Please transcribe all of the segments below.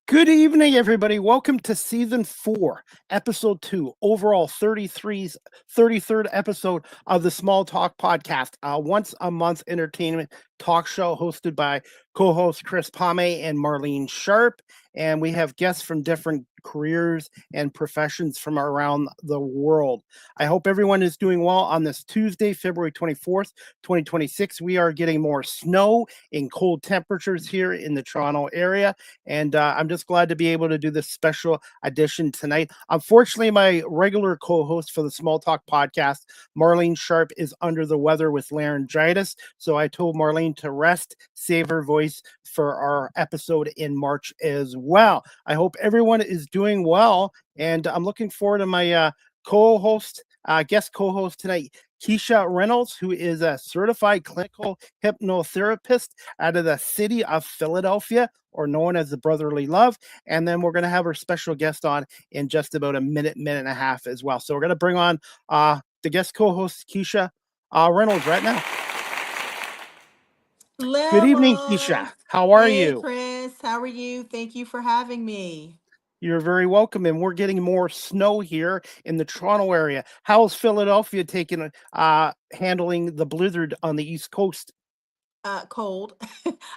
Good evening, everybody. Welcome to season 4, episode 2, overall 33rd episode of the Small Talk podcast, a once a month entertainment talk show hosted by co-hosts Chris Pame and Marlene Sharp. And we have guests from different careers and professions from around the world. I hope everyone is doing well on this Tuesday, February 24th, 2026. We are getting more snow and cold temperatures here in the Toronto area. And I'm just glad to be able to do this special edition tonight. Unfortunately, my regular co-host for the Small Talk podcast, Marlene Sharp, is under the weather with laryngitis. So I told Marlene to rest, save her voice for our episode in March as well. I hope everyone is doing well. And I'm looking forward to my guest co-host tonight, Kisha Reynolds, who is a certified clinical hypnotherapist out of the city of Philadelphia, or known as the Brotherly Love. And then we're going to have our special guest on in just about a minute and a half as well. So we're going to bring on the guest co-host, Kisha Reynolds, right now. Hello. Good evening, Kisha. How are you? Chris, how are you? Thank you for having me. You're very welcome. And we're getting more snow here in the Toronto area. How's Philadelphia taking handling the blizzard on the East Coast? Cold.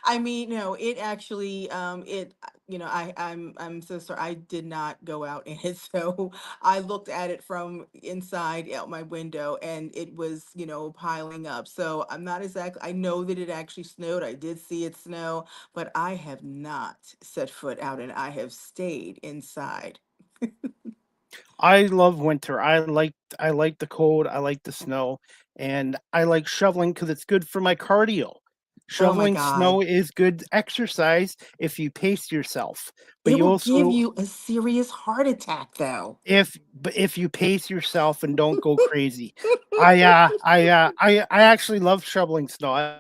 I mean, no, it actually, I'm so sorry. I did not go out in it. So I looked at it from inside out my window and it was, piling up. So I'm not exactly, I know that it actually snowed. I did see it snow, but I have not set foot out and I have stayed inside. I love winter. I like the cold. I like the snow, and I like shoveling because it's good for my cardio. Oh my Shoveling snow God. is good exercise if you pace yourself. But It you will give also you a serious heart attack though. if you pace yourself and don't go crazy. I actually love shoveling snow.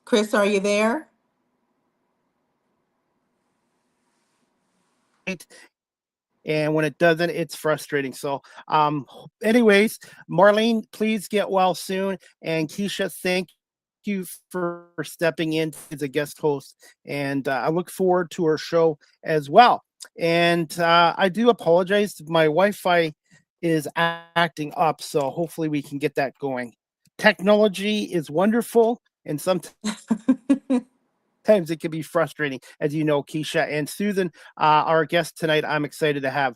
Chris, are you there? And when it doesn't, it's frustrating. So anyways, Marlene, please get well soon. And Kisha, thank you for stepping in as a guest host. And I look forward to our show as well. And I do apologize. My Wi-Fi is acting up. So hopefully we can get that going. Technology is wonderful. And sometimes it can be frustrating, as you know, Kisha. And Susan, our guest tonight, I'm excited to have.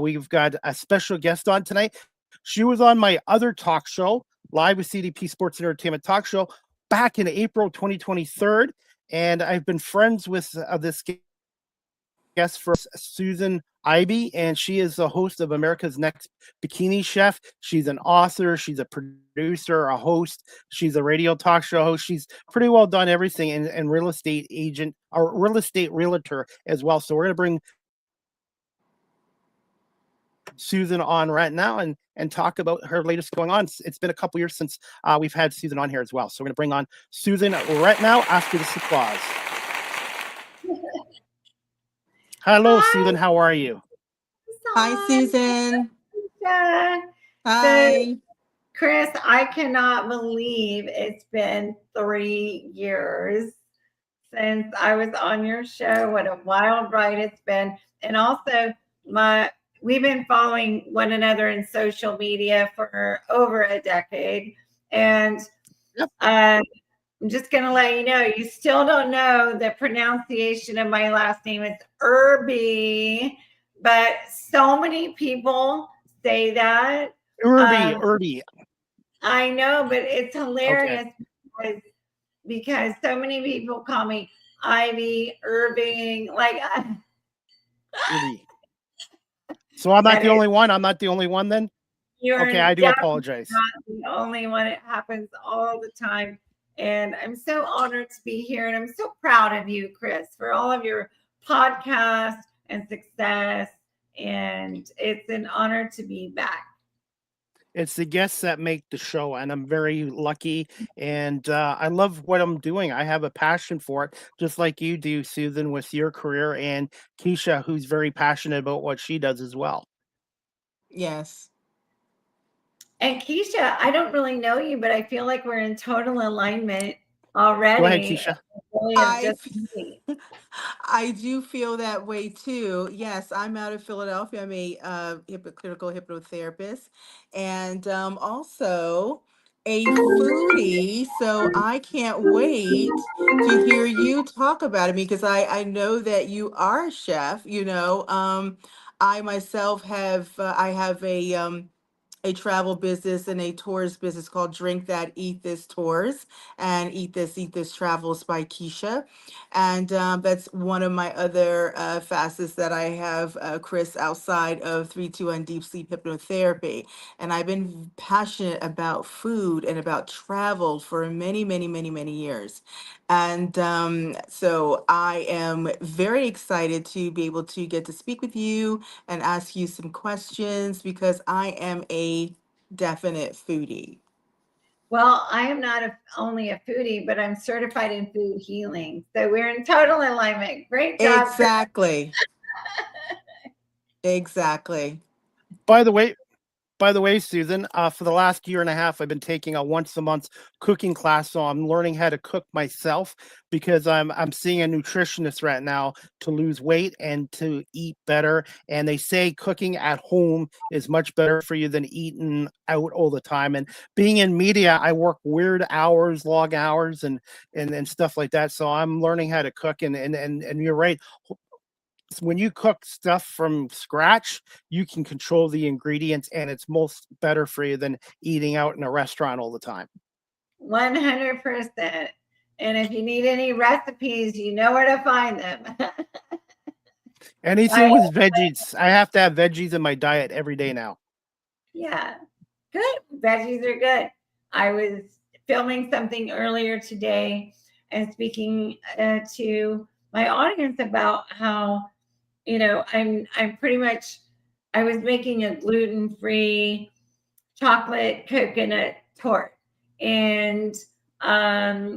We've got a special guest on tonight. She was on my other talk show, Live with CDP Sports and Entertainment Talk Show, back in April 2023. And I've been friends with this guest for Susan Ivy, and she is the host of America's Next Bikini Chef. She's an author, she's a producer, a host, she's a radio talk show host. She's pretty well done everything, and real estate agent or real estate realtor as well. So we're going to bring Susan on right now and talk about her latest going on. It's been a couple years since we've had Susan on here as well. So we're going to bring on Susan right now after this applause. Hello, Hi. Susan. How are you? Hi, Susan. Hi. Hi. So, Chris, I cannot believe it's been 3 years since I was on your show. What a wild ride it's been. And also, we've been following one another in social media for over a decade. And Yep. I'm just going to let you know, you still don't know the pronunciation of my last name. It's Irby, but so many people say that. Irby. I know, but it's Okay. hilarious because so many people call me Ivy, Irving, like Irby. So I'm not the only one. I'm not the only one then? you're Okay, I do apologize. not the only one. It happens all the time. And I'm so honored to be here. And I'm so proud of you, Chris, for all of your podcasts and success. And it's an honor to be back. It's the guests that make the show, and I'm very lucky. And I love what I'm doing. I have a passion for it, just like you do, Susan, with your career, and Kisha, who's very passionate about what she does as well. Yes. And Kisha, I don't really know you, but I feel like we're in total alignment already. Go ahead, Kisha. I do feel that way too. Yes, I'm out of Philadelphia. I'm a clinical hypnotherapist, and also a foodie. So I can't wait to hear you talk about it, because I know that you are a chef. I myself have I have a travel business and a tourist business called Drink That Eat This Tours, and Eat This Travels by Keisha. And that's one of my other facets that I have, Chris, outside of 3-2 and Deep Sleep Hypnotherapy. And I've been passionate about food and about travel for many, many, many, many years. And so I am very excited to be able to get to speak with you and ask you some questions, because I am a definite foodie. Well, I am not only a foodie, but I'm certified in food healing. So we're in total alignment. Great job. Exactly. Exactly. By the way, Susan, for the last year and a half, I've been taking a once a month cooking class, so I'm learning how to cook myself, because I'm seeing a nutritionist right now to lose weight and to eat better. And they say cooking at home is much better for you than eating out all the time. And being in media, I work weird hours, long hours, and stuff like that. So I'm learning how to cook. And you're right. When you cook stuff from scratch, you can control the ingredients, and it's most better for you than eating out in a restaurant all the time. 100%. And if you need any recipes, you know where to find them. Anything with veggies. I have to have veggies in my diet every day now. Yeah, good. Veggies are good. I was filming something earlier today and speaking to my audience about how, I'm pretty much, I was making a gluten-free chocolate coconut tort. And I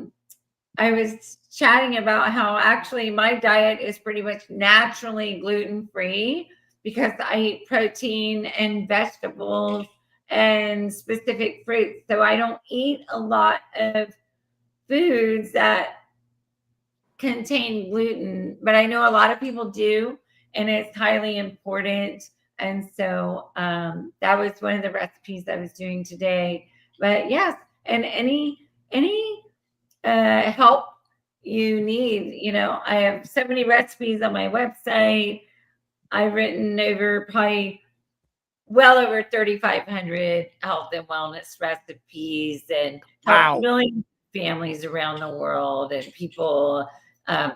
was chatting about how actually my diet is pretty much naturally gluten-free because I eat protein and vegetables and specific fruits. So I don't eat a lot of foods that contain gluten, but I know a lot of people do, and it's highly important. And so that was one of the recipes I was doing today. But yes, and any help you need, I have so many recipes on my website. I've written over probably well over 3,500 health and wellness recipes, and helped millions of families around the world, and people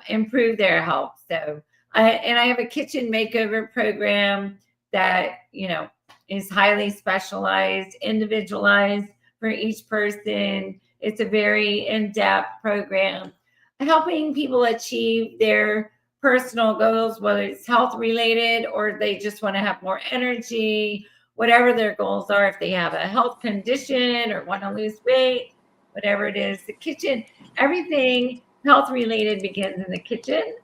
improve their health. So I have a kitchen makeover program that is highly specialized, individualized for each person. It's a very in-depth program helping people achieve their personal goals, whether it's health related or they just want to have more energy, whatever their goals are. If they have a health condition or want to lose weight, whatever it is, the kitchen, everything health related begins in the kitchen.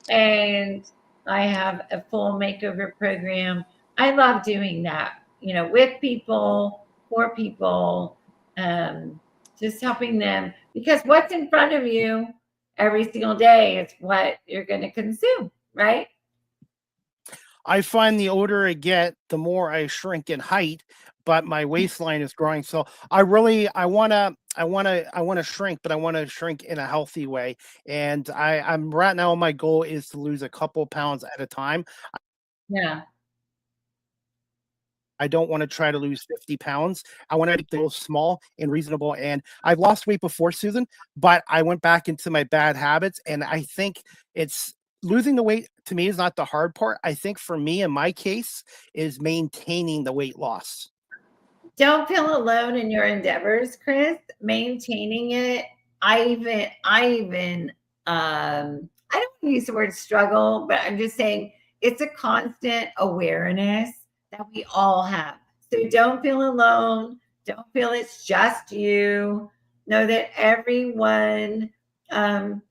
And I have a full makeover program. I love doing that, with people, for people, just helping them, because what's in front of you every single day is what you're going to consume, right? I find the older I get, the more I shrink in height, but my waistline is growing. So I wanna shrink, but I wanna shrink in a healthy way. And I'm right now, my goal is to lose a couple pounds at a time. Yeah. I don't want to try to lose 50 pounds. I want to keep those small and reasonable. And I've lost weight before, Susan, but I went back into my bad habits. And I think it's losing the weight to me is not the hard part. I think for me, in my case, is maintaining the weight loss. Don't feel alone in your endeavors, Chris. Maintaining it. I don't use the word struggle, but I'm just saying it's a constant awareness that we all have. So don't feel alone. Don't feel it's just you. Know that everyone um,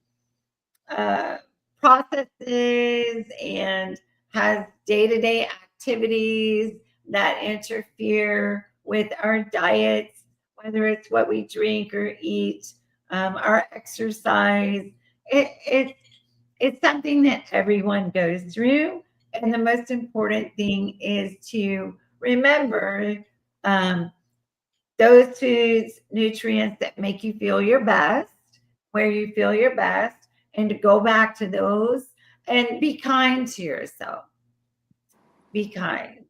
processes and has day-to-day activities that interfere with our diets, whether it's what we drink or eat, our exercise. It's something that everyone goes through. And the most important thing is to remember those foods, nutrients that make you feel your best, where you feel your best, and to go back to those and be kind to yourself. Be kind.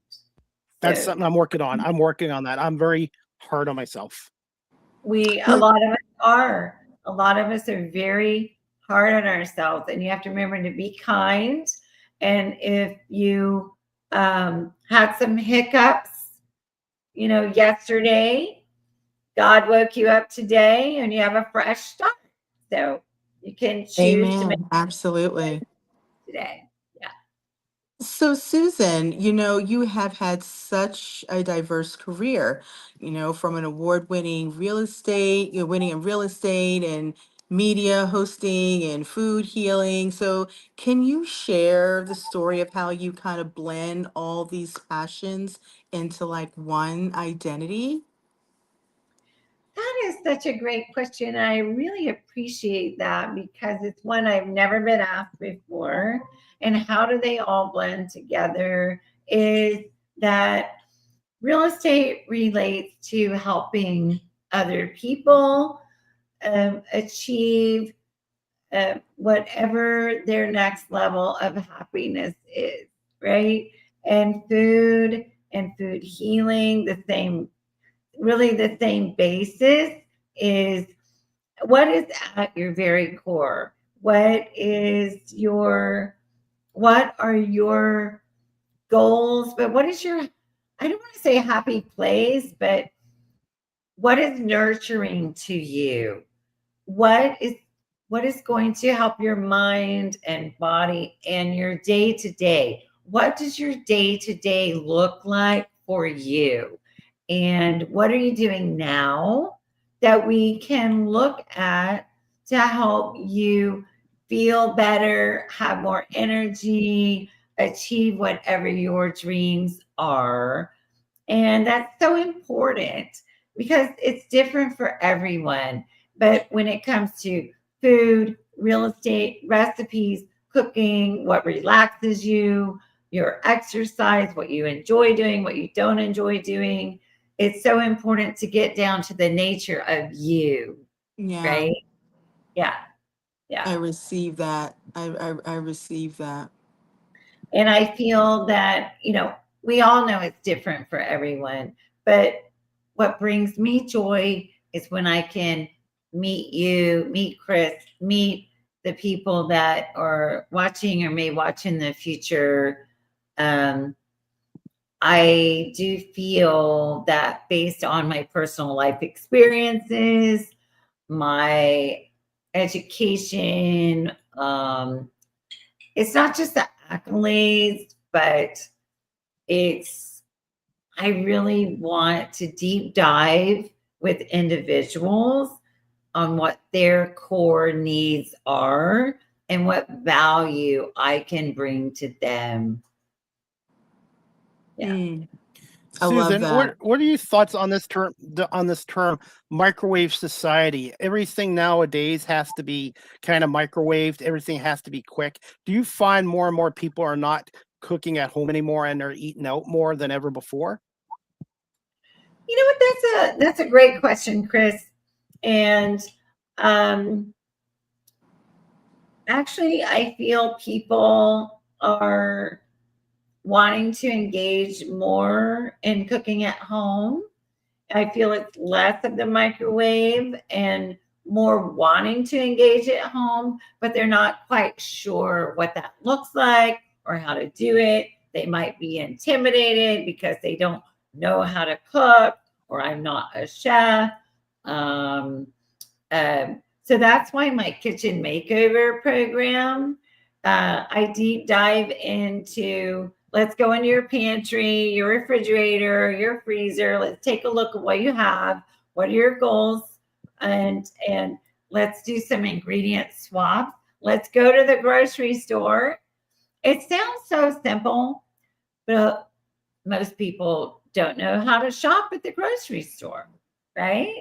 That's So something I'm working on. I'm working on that. I'm very hard on myself. a lot of us are. A lot of us are very hard on ourselves, and you have to remember to be kind. And if you had some hiccups, yesterday, God woke you up today, and you have a fresh start. So you can choose to make Amen. Absolutely. today. Yeah. So, Susan, you have had such a diverse career, from an award-winning real estate, you're winning in real estate and media hosting and food healing. So, can you share the story of how you kind of blend all these passions into like one identity? That is such a great question. I really appreciate that because it's one I've never been asked before. And how do they all blend together? Is that real estate relates to helping other people achieve whatever their next level of happiness is, right? And food healing, the same basis is what is at your very core. What are your goals, but what is your, I don't want to say happy place, but what is nurturing to you? What is going to help your mind and body and your day to day? What does your day to day look like for you? And what are you doing now that we can look at to help you feel better, have more energy, achieve whatever your dreams are? And that's so important because it's different for everyone. But when it comes to food, real estate, recipes, cooking, what relaxes you, your exercise, what you enjoy doing, what you don't enjoy doing, it's so important to get down to the nature of you, Yeah, right? Yeah. I Yeah. receive that. I receive that. And I feel that, we all know it's different for everyone, but what brings me joy is when I can meet you, meet Chris, meet the people that are watching or may watch in the future. I do feel that based on my personal life experiences, my education, it's not just the accolades, but it's, I really want to deep dive with individuals on what their core needs are and what value I can bring to them. Yeah. Mm, I love Susan, that. what are your thoughts on this term microwave society? Everything nowadays has to be kind of microwaved. Everything has to be quick. Do you find more and more people are not cooking at home anymore and they're eating out more than ever before? You know what? That's a great question, Chris. And actually, I feel people are wanting to engage more in cooking at home. I feel it's less of the microwave and more wanting to engage at home, but they're not quite sure what that looks like or how to do it. They might be intimidated because they don't know how to cook, or I'm not a chef. So that's why my kitchen makeover program, I deep dive into, let's go into your pantry, your refrigerator, your freezer. Let's take a look at what you have. What are your goals? And let's do some ingredient swaps. Let's go to the grocery store. It sounds so simple, but most people don't know how to shop at the grocery store, right?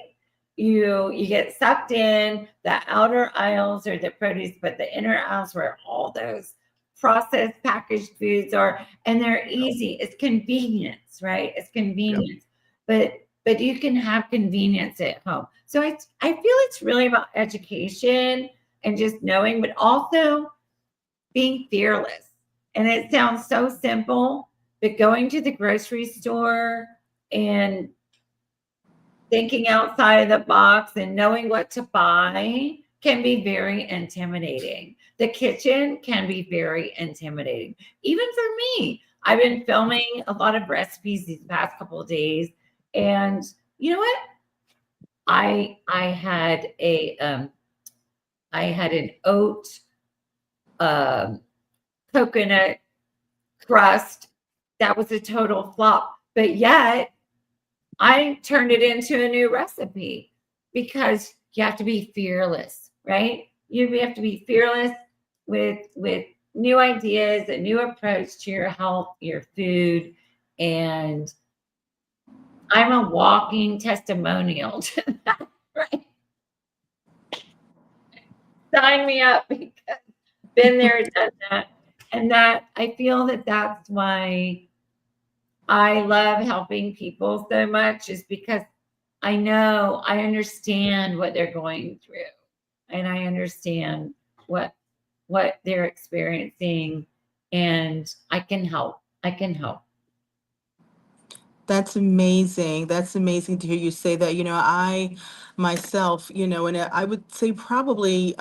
You get sucked in the outer aisles or the produce, but the inner aisles where all those processed packaged foods are, and they're easy. It's convenience, right? It's convenience. Yep. But you can have convenience at home. So I feel it's really about education and just knowing, but also being fearless. And it sounds so simple, but going to the grocery store and thinking outside of the box and knowing what to buy can be very intimidating. The kitchen can be very intimidating. Even for me, I've been filming a lot of recipes these past couple of days. And you know what? I had an oat coconut crust that was a total flop, but yet I turned it into a new recipe because you have to be fearless, right? You have to be fearless with new ideas, a new approach to your health, your food, and I'm a walking testimonial to that, right? Sign me up because been there, done that. And that I feel that that's why I love helping people so much, is because I know, I understand what they're going through, and I understand what they're experiencing, and I can help. I can help. That's amazing. That's amazing to hear you say that. I myself, and I would say probably,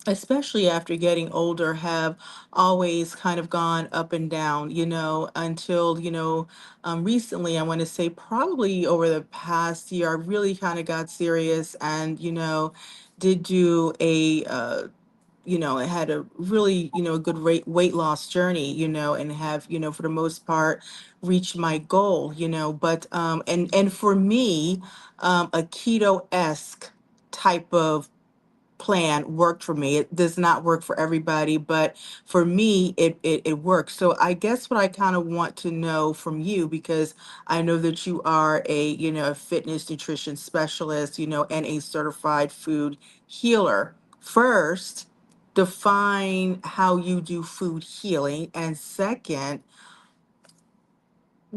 especially after getting older, have always kind of gone up and down, until, recently, I want to say probably over the past year, I really kind of got serious and, did do it had a really, good weight loss journey, and have, for the most part, reached my goal, but, and for me, a keto-esque type of plan worked for me. It does not work for everybody, but for me, it works. So I guess what I kind of want to know from you, because I know that you are a, a fitness nutrition specialist, and a certified food healer. First, define how you do food healing. And second,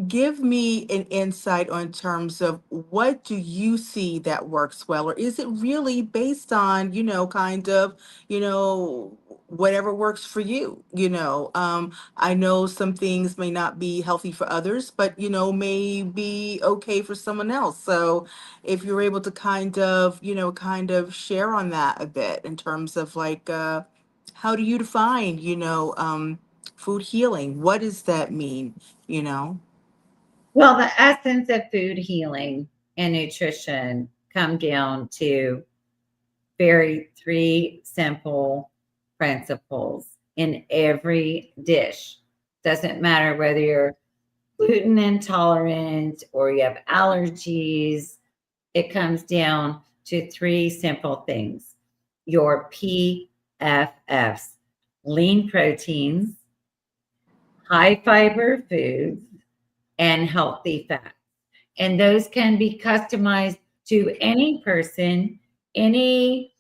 give me an insight on terms of what do you see that works well, or is it really based on, kind of, whatever works for you? I know some things may not be healthy for others, but, may be okay for someone else. So if you're able to kind of share on that a bit in terms of like, how do you define, food healing? What does that mean, Well, the essence of food healing and nutrition come down to three simple principles in every dish. Doesn't matter whether you're gluten intolerant or you have allergies, it comes down to three simple things. Your PFFs, lean proteins, high fiber foods, and healthy fats. And those can be customized to any person, any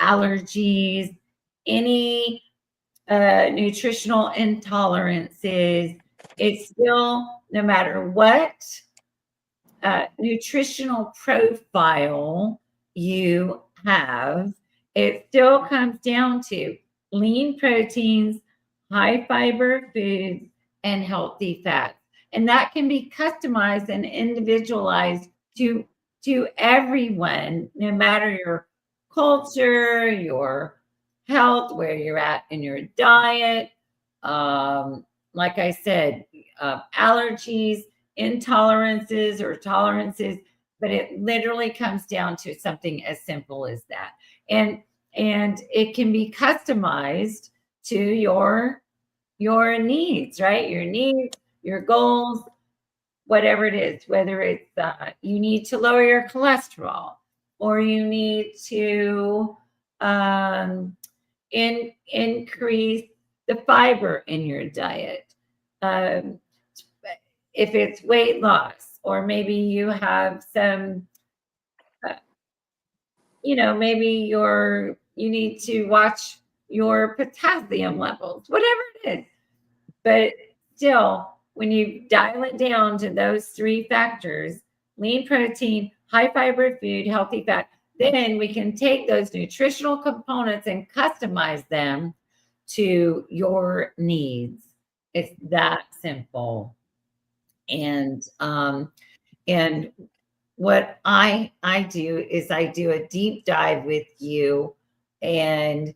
allergies, any nutritional intolerances, it's still, no matter what nutritional profile you have, it still comes down to lean proteins, high fiber foods, and healthy fats. And that can be customized and individualized to everyone, no matter your culture, your health, where you're at in your diet. Like I said, allergies, intolerances, or tolerances, but it literally comes down to something as simple as that. And it can be customized to your needs, right? Your needs, your goals, whatever it is, whether it's you need to lower your cholesterol, or you need to increase the fiber in your diet. If it's weight loss, or maybe you have some, maybe you need to watch your potassium levels, whatever it is. But still, when you dial it down to those three factors, lean protein, high fiber food, healthy fat, then we can take those nutritional components and customize them to your needs. It's that simple. And what I do is I do a deep dive with you, and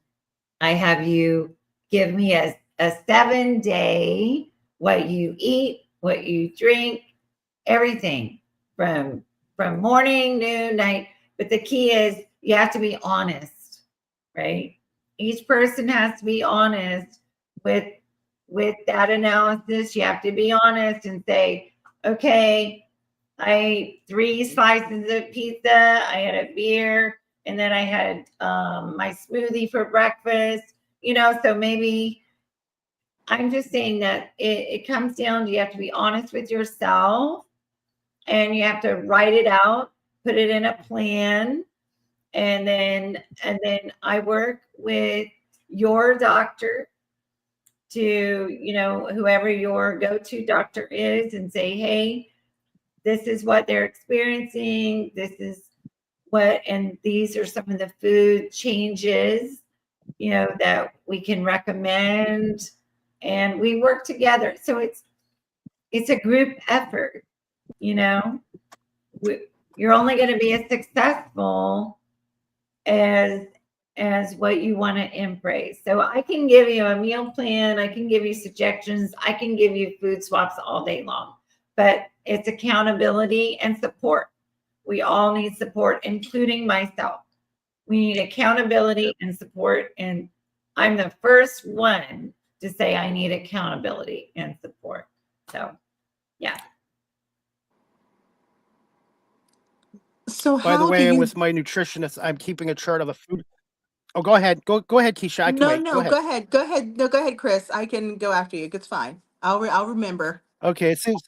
I have you give me a 7-day, what you eat, what you drink, everything from morning, noon, night. But the key is you have to be honest, right? Each person has to be honest with that analysis. You have to be honest and say, okay, I ate 3 slices of pizza, I had a beer, and then I had my smoothie for breakfast. So maybe I'm just saying that it comes down to, you have to be honest with yourself, and you have to write it out, put it in a plan, and then I work with your doctor to, whoever your go-to doctor is, and say, hey, this is what they're experiencing. This is and these are some of the food changes, that we can recommend, and we work together. So it's a group effort, you're only going to be as successful as what you want to embrace. So I can give you a meal plan, I can give you suggestions, I can give you food swaps all day long, but it's accountability and support. We all need support, including myself. We need accountability and support, and I'm the first one to say I need accountability and support. So, yeah. So By the how do way, you? with my nutritionist, I'm keeping a chart of the food. Oh, go ahead. Go ahead, Kisha. I can No, wait. Go no, ahead. go ahead. Go ahead. No, go ahead, Chris. I can go after you. It's fine. I'll remember. Okay, it seems.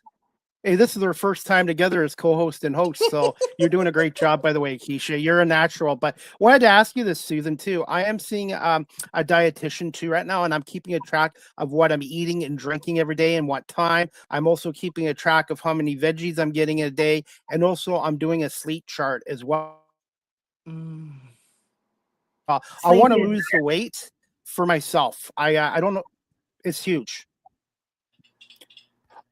Hey, this is our first time together as co-host and host, so you're doing a great job, by the way, Kisha. You're a natural. But wanted to ask you this, Susan, too. I am seeing a dietitian too right now, and I'm keeping a track of what I'm eating and drinking every day and what time. I'm also keeping a track of how many veggies I'm getting in a day, and also I'm doing a sleep chart as well. Mm. I Sleep want to is lose the weight for myself. I don't know. It's huge.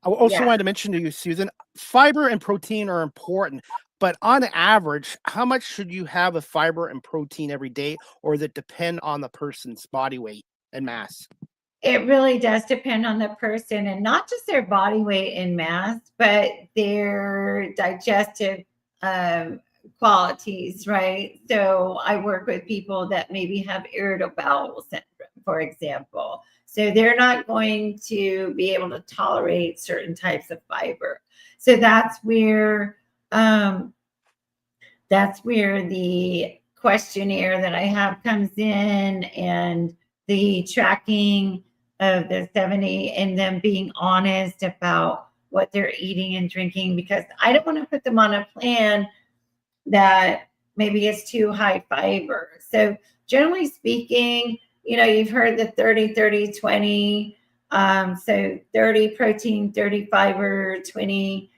I also Yeah. wanted to mention to you, Susan, fiber and protein are important, but on average, how much should you have of fiber and protein every day, or does it depend on the person's body weight and mass? It really does depend on the person, and not just their body weight and mass, but their digestive qualities, right? So I work with people that maybe have irritable bowel syndrome, for example. So they're not going to be able to tolerate certain types of fiber. So that's where the questionnaire that I have comes in, and the tracking of the 70, and them being honest about what they're eating and drinking, because I don't want to put them on a plan that maybe is too high fiber. So generally speaking, you've heard the 30-30-20. So 30 protein, 30 fiber, 20,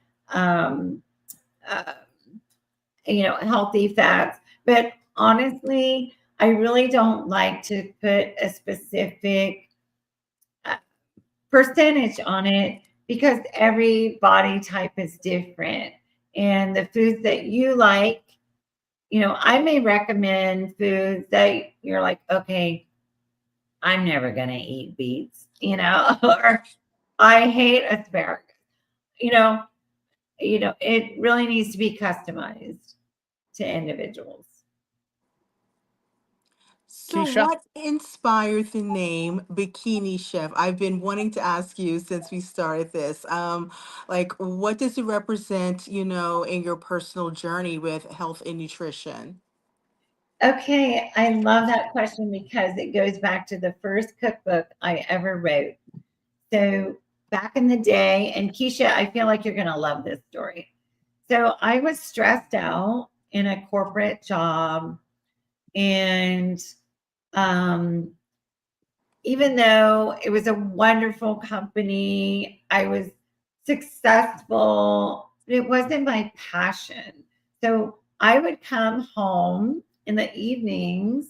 healthy fats. But honestly, I really don't like to put a specific percentage on it because every body type is different. And the foods that you like, I may recommend foods that you're like, okay, I'm never going to eat beets, or I hate asparagus. It really needs to be customized to individuals. So Kisha? what inspired the name Bikini Chef? I've been wanting to ask you since we started this. Like, what does it represent, in your personal journey with health and nutrition? Okay, I love that question because it goes back to the first cookbook I ever wrote. So back in the day, and Kisha, I feel like you're going to love this story. So I was stressed out in a corporate job, and even though it was a wonderful company, I was successful, it wasn't my passion. So I would come home in the evenings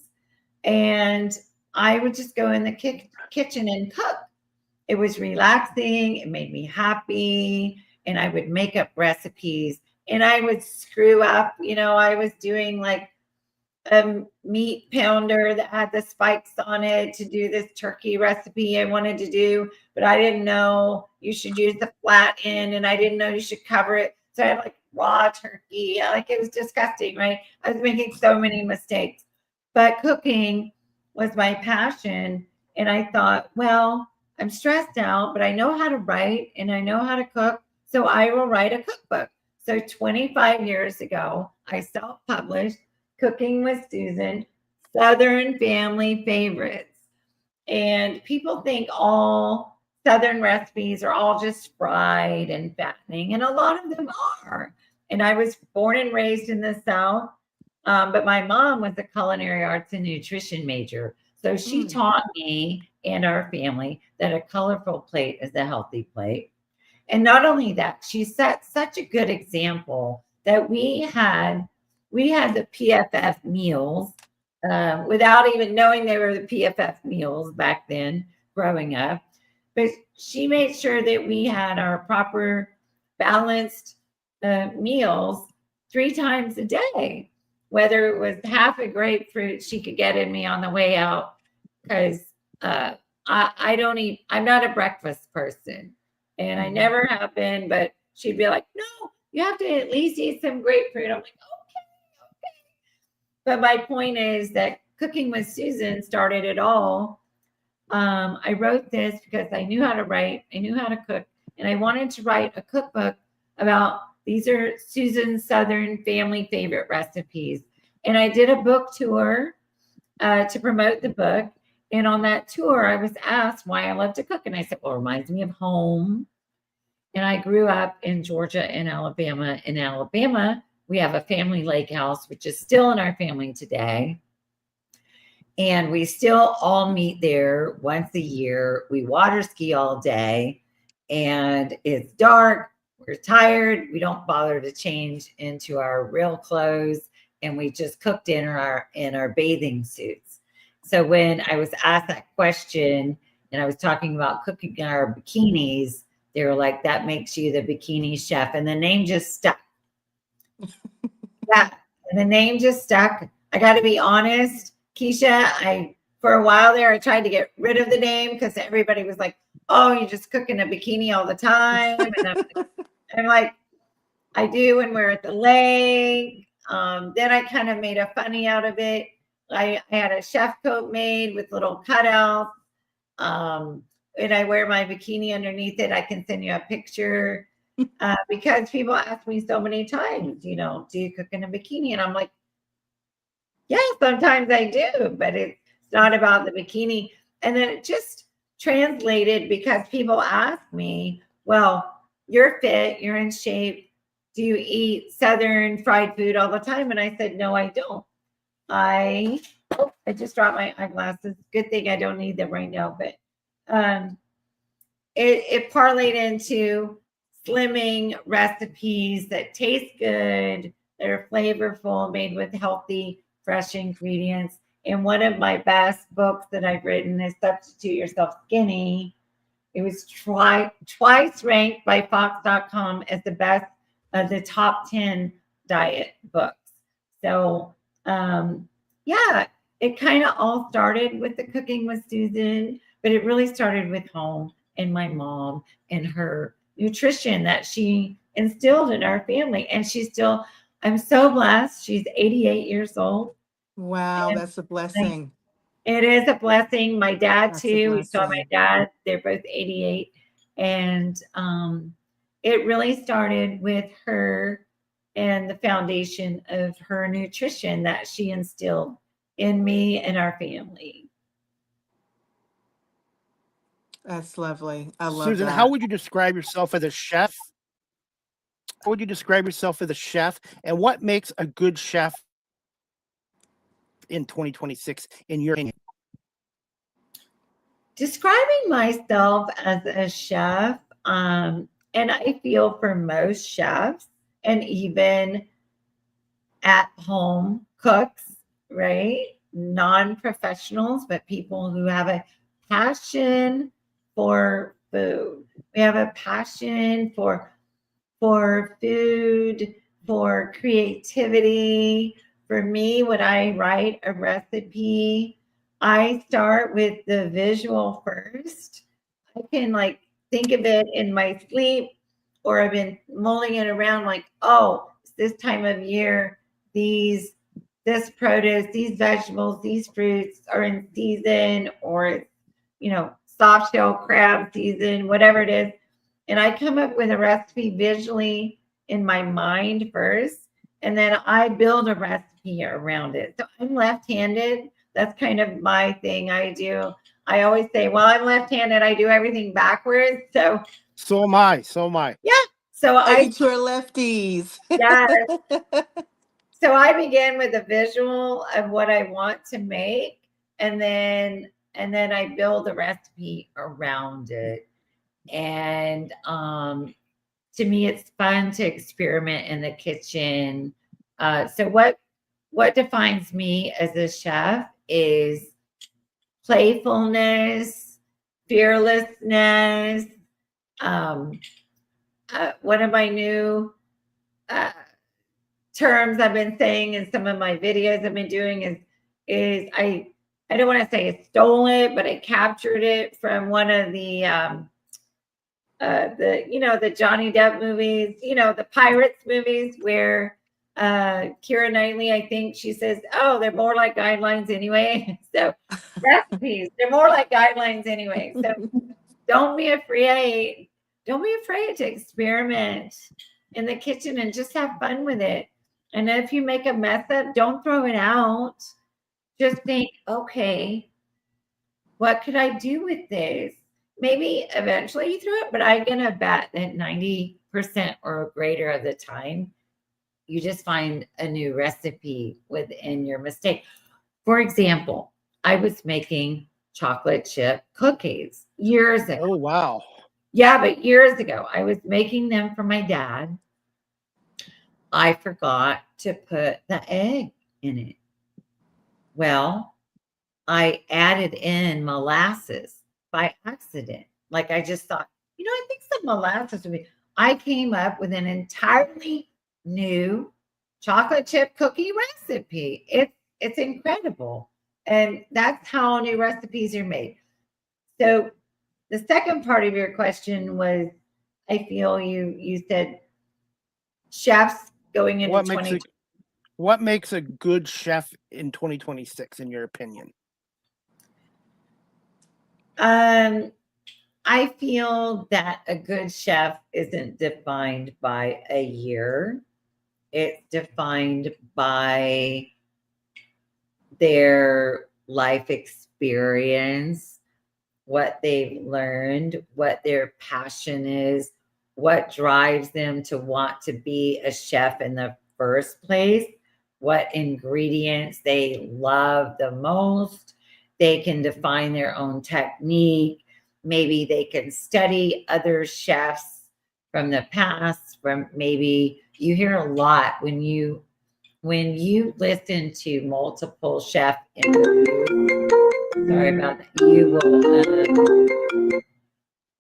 and I would just go in the kitchen and cook. It was relaxing, it made me happy, and I would make up recipes and I would screw up. I was doing like a meat pounder that had the spikes on it to do this turkey recipe I wanted to do, but I didn't know you should use the flat end and I didn't know you should cover it. So I had like raw turkey. Like it was disgusting, right? I was making so many mistakes. But cooking was my passion. And I thought, well, I'm stressed out, but I know how to write and I know how to cook. So I will write a cookbook. So 25 years ago, I self-published Cooking with Susan, Southern Family Favorites. And people think all Southern recipes are all just fried and fattening, and a lot of them are. And I was born and raised in the South, but my mom was a culinary arts and nutrition major. So she taught me and our family that a colorful plate is a healthy plate. And not only that, she set such a good example that we had the PFF meals without even knowing they were the PFF meals back then growing up. But she made sure that we had our proper balanced meals 3 times a day, whether it was half a grapefruit she could get in me on the way out because I don't eat, I'm not a breakfast person. And I never have been, but she'd be like, no, you have to at least eat some grapefruit. I'm like, okay. But my point is that Cooking with Susan started it all. I wrote this because I knew how to write, I knew how to cook, and I wanted to write a cookbook about these are Susan's Southern family favorite recipes. And I did a book tour to promote the book. And on that tour, I was asked why I love to cook. And I said, well, it reminds me of home. And I grew up in Georgia and Alabama. In Alabama, we have a family lake house, which is still in our family today. And we still all meet there once a year. We water ski all day. And it's dark. We're tired. We don't bother to change into our real clothes. And we just cook dinner in our bathing suits. So when I was asked that question and I was talking about cooking in our bikinis, they were like, that makes you the bikini chef. And the name just stuck. Yeah, and the name just stuck. I got to be honest, Kisha, for a while there, I tried to get rid of the name because everybody was like, oh, you just cook in a bikini all the time. And I'm like, I do when we're at the lake. Then I kind of made a funny out of it. I had a chef coat made with little cutouts. And I wear my bikini underneath it. I can send you a picture because people ask me so many times, do you cook in a bikini? And I'm like, yeah, sometimes I do, but it's not about the bikini. And then it just translated because people ask me, well, you're fit, you're in shape. Do you eat Southern fried food all the time? And I said, no, I don't. I I just dropped my eyeglasses. Good thing I don't need them right now, but it parlayed into slimming recipes that taste good, that are flavorful, made with healthy, fresh ingredients. And one of my best books that I've written is Substitute Yourself Skinny. It was twice ranked by Fox.com as the best of the top 10 diet books. So, yeah, it kind of all started with the Cooking with Susan, but it really started with home and my mom and her nutrition that she instilled in our family. And I'm so blessed. She's 88 years old. Wow, that's a blessing. It is a blessing. My dad That's a too. We saw my blessing. dad. They're both 88. And it really started with her and the foundation of her nutrition that she instilled in me and our family. That's lovely. I love Susan, that. how would you describe yourself as a chef? How would you describe yourself as a chef? And what makes a good chef in 2026, in your opinion? Describing myself as a chef, and I feel for most chefs and even at home cooks, right? Non-professionals, but people who have a passion for food. We have a passion for food, for creativity. For me, when I write a recipe, I start with the visual first. I can like think of it in my sleep, or I've been mulling it around like, oh, it's this time of year, this produce, these vegetables, these fruits are in season, or soft shell crab season, whatever it is. And I come up with a recipe visually in my mind first, and then I build a recipe around it. So I'm left-handed. That's kind of my thing. I always say, well, I'm left-handed. I do everything backwards. So am I. So am I. Yeah. So I eat your lefties. Yes. So I begin with a visual of what I want to make, and then I build a recipe around it. And to me, it's fun to experiment in the kitchen. So what defines me as a chef is playfulness, fearlessness. One of my new terms I've been saying in some of my videos I've been doing is I don't want to say I stole it, but I captured it from one of the Johnny Depp movies, the Pirates movies, where Keira Knightley, I think she says, oh, they're more like guidelines anyway. So recipes, they're more like guidelines anyway. So don't be afraid to experiment in the kitchen and just have fun with it. And if you make a mess up, don't throw it out. Just think, okay, what could I do with this? Maybe eventually you throw it, but I'm going to bet that 90% or greater of the time, you just find a new recipe within your mistake. For example, I was making chocolate chip cookies years ago. Oh, wow. Yeah, but years ago, I was making them for my dad. I forgot to put the egg in it. Well, I added in molasses by accident. Like I just thought, I think some molasses would be. I came up with an entirely new chocolate chip cookie recipe. It's incredible. And that's how new recipes are made. So the second part of your question was, I feel you said chefs going into what makes a good chef in 2026, in your opinion? I feel that a good chef isn't defined by a year. It's defined by their life experience, what they've learned, what their passion is, what drives them to want to be a chef in the first place, what ingredients they love the most. They can define their own technique. Maybe they can study other chefs from the past. From maybe you hear a lot when you listen to multiple chef interviews. Sorry about that.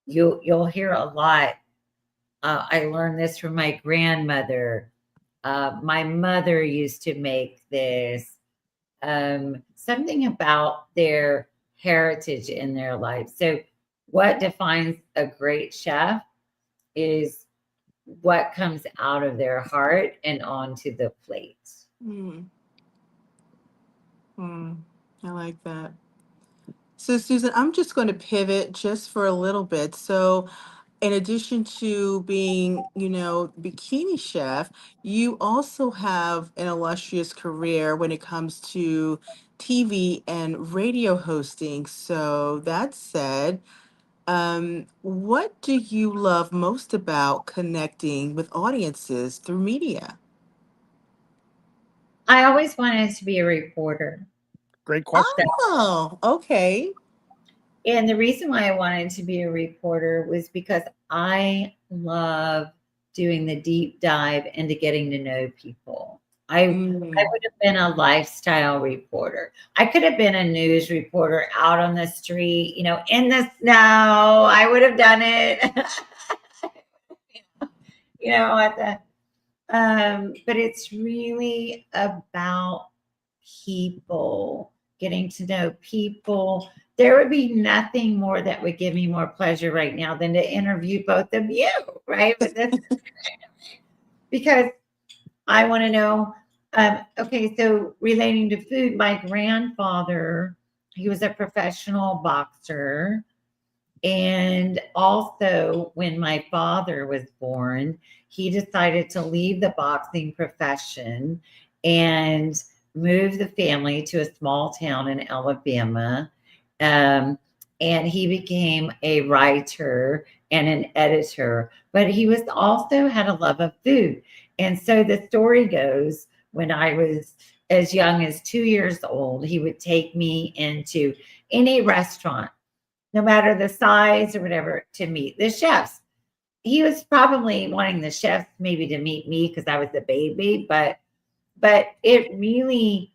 You'll hear a lot. I learned this from my grandmother. My mother used to make this. Something about their heritage in their life. So, what defines a great chef is what comes out of their heart and onto the plate. I like that. So, Susan, I'm just going to pivot just for a little bit. So, in addition to being, bikini chef, you also have an illustrious career when it comes to TV and radio hosting. So, that said, what do you love most about connecting with audiences through media? I always wanted to be a reporter. Great question. Oh, okay. And the reason why I wanted to be a reporter was because I love doing the deep dive into getting to know people. I would have been a lifestyle reporter. I could have been a news reporter out on the street, in the snow. I would have done it. But it's really about people, getting to know people. There would be nothing more that would give me more pleasure right now than to interview both of you, right? But that's because I want to know. Okay, so relating to food, my grandfather, he was a professional boxer. And also, when my father was born, he decided to leave the boxing profession and move the family to a small town in Alabama. And he became a writer and an editor, but he was also had a love of food. And so the story goes, when I was as young as 2 years old, he would take me into any restaurant, no matter the size or whatever, to meet the chefs. He was probably wanting the chefs maybe to meet me because I was a baby, but it really,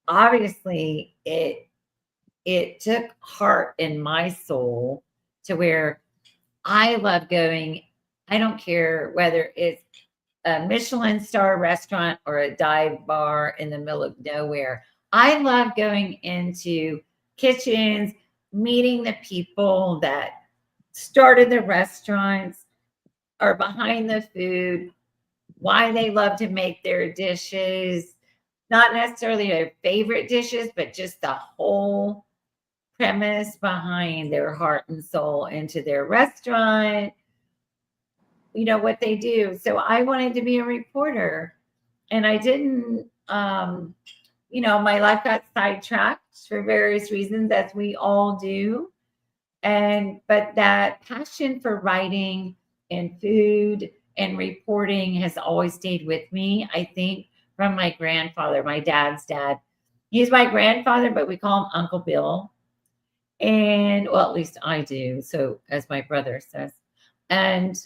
obviously, it took heart in my soul to where I love going. I don't care whether it's a Michelin star restaurant or a dive bar in the middle of nowhere. I love going into kitchens, meeting the people that started the restaurants, are behind the food, why they love to make their dishes, not necessarily their favorite dishes, but just the whole premise behind their heart and soul into their restaurant, what they do. So I wanted to be a reporter, and I didn't, my life got sidetracked for various reasons, as we all do. But that passion for writing and food and reporting has always stayed with me. I think from my grandfather, my dad's dad. He's my grandfather, but we call him Uncle Bill. And well, at least I do. So as my brother says. And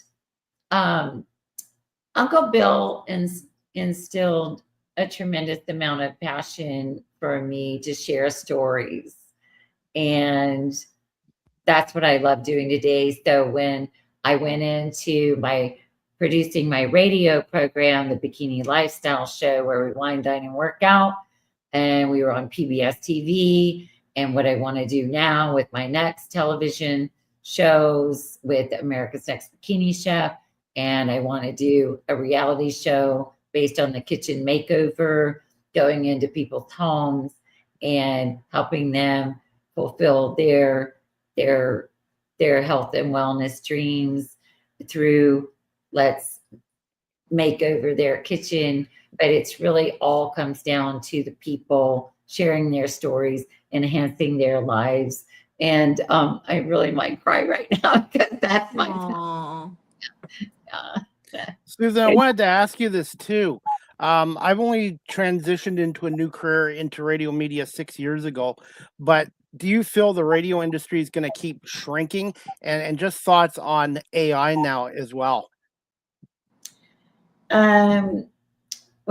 Uncle Bill instilled a tremendous amount of passion for me to share stories. And that's what I love doing today. So when I went into producing my radio program, the Bikini Lifestyle Show, where we wine, dine, and work out, and we were on PBS TV, and what I want to do now with my next television shows with America's Next Bikini Chef, and I want to do a reality show based on the kitchen makeover, going into people's homes and helping them fulfill their health and wellness dreams through let's make over their kitchen. But it's really all comes down to the people sharing their stories, enhancing their lives. And I really might cry right now because that's my Aww. Susan, I wanted to ask you this too. I've only transitioned into a new career into radio media 6 years ago, but do you feel the radio industry is going to keep shrinking? And just thoughts on AI now as well. When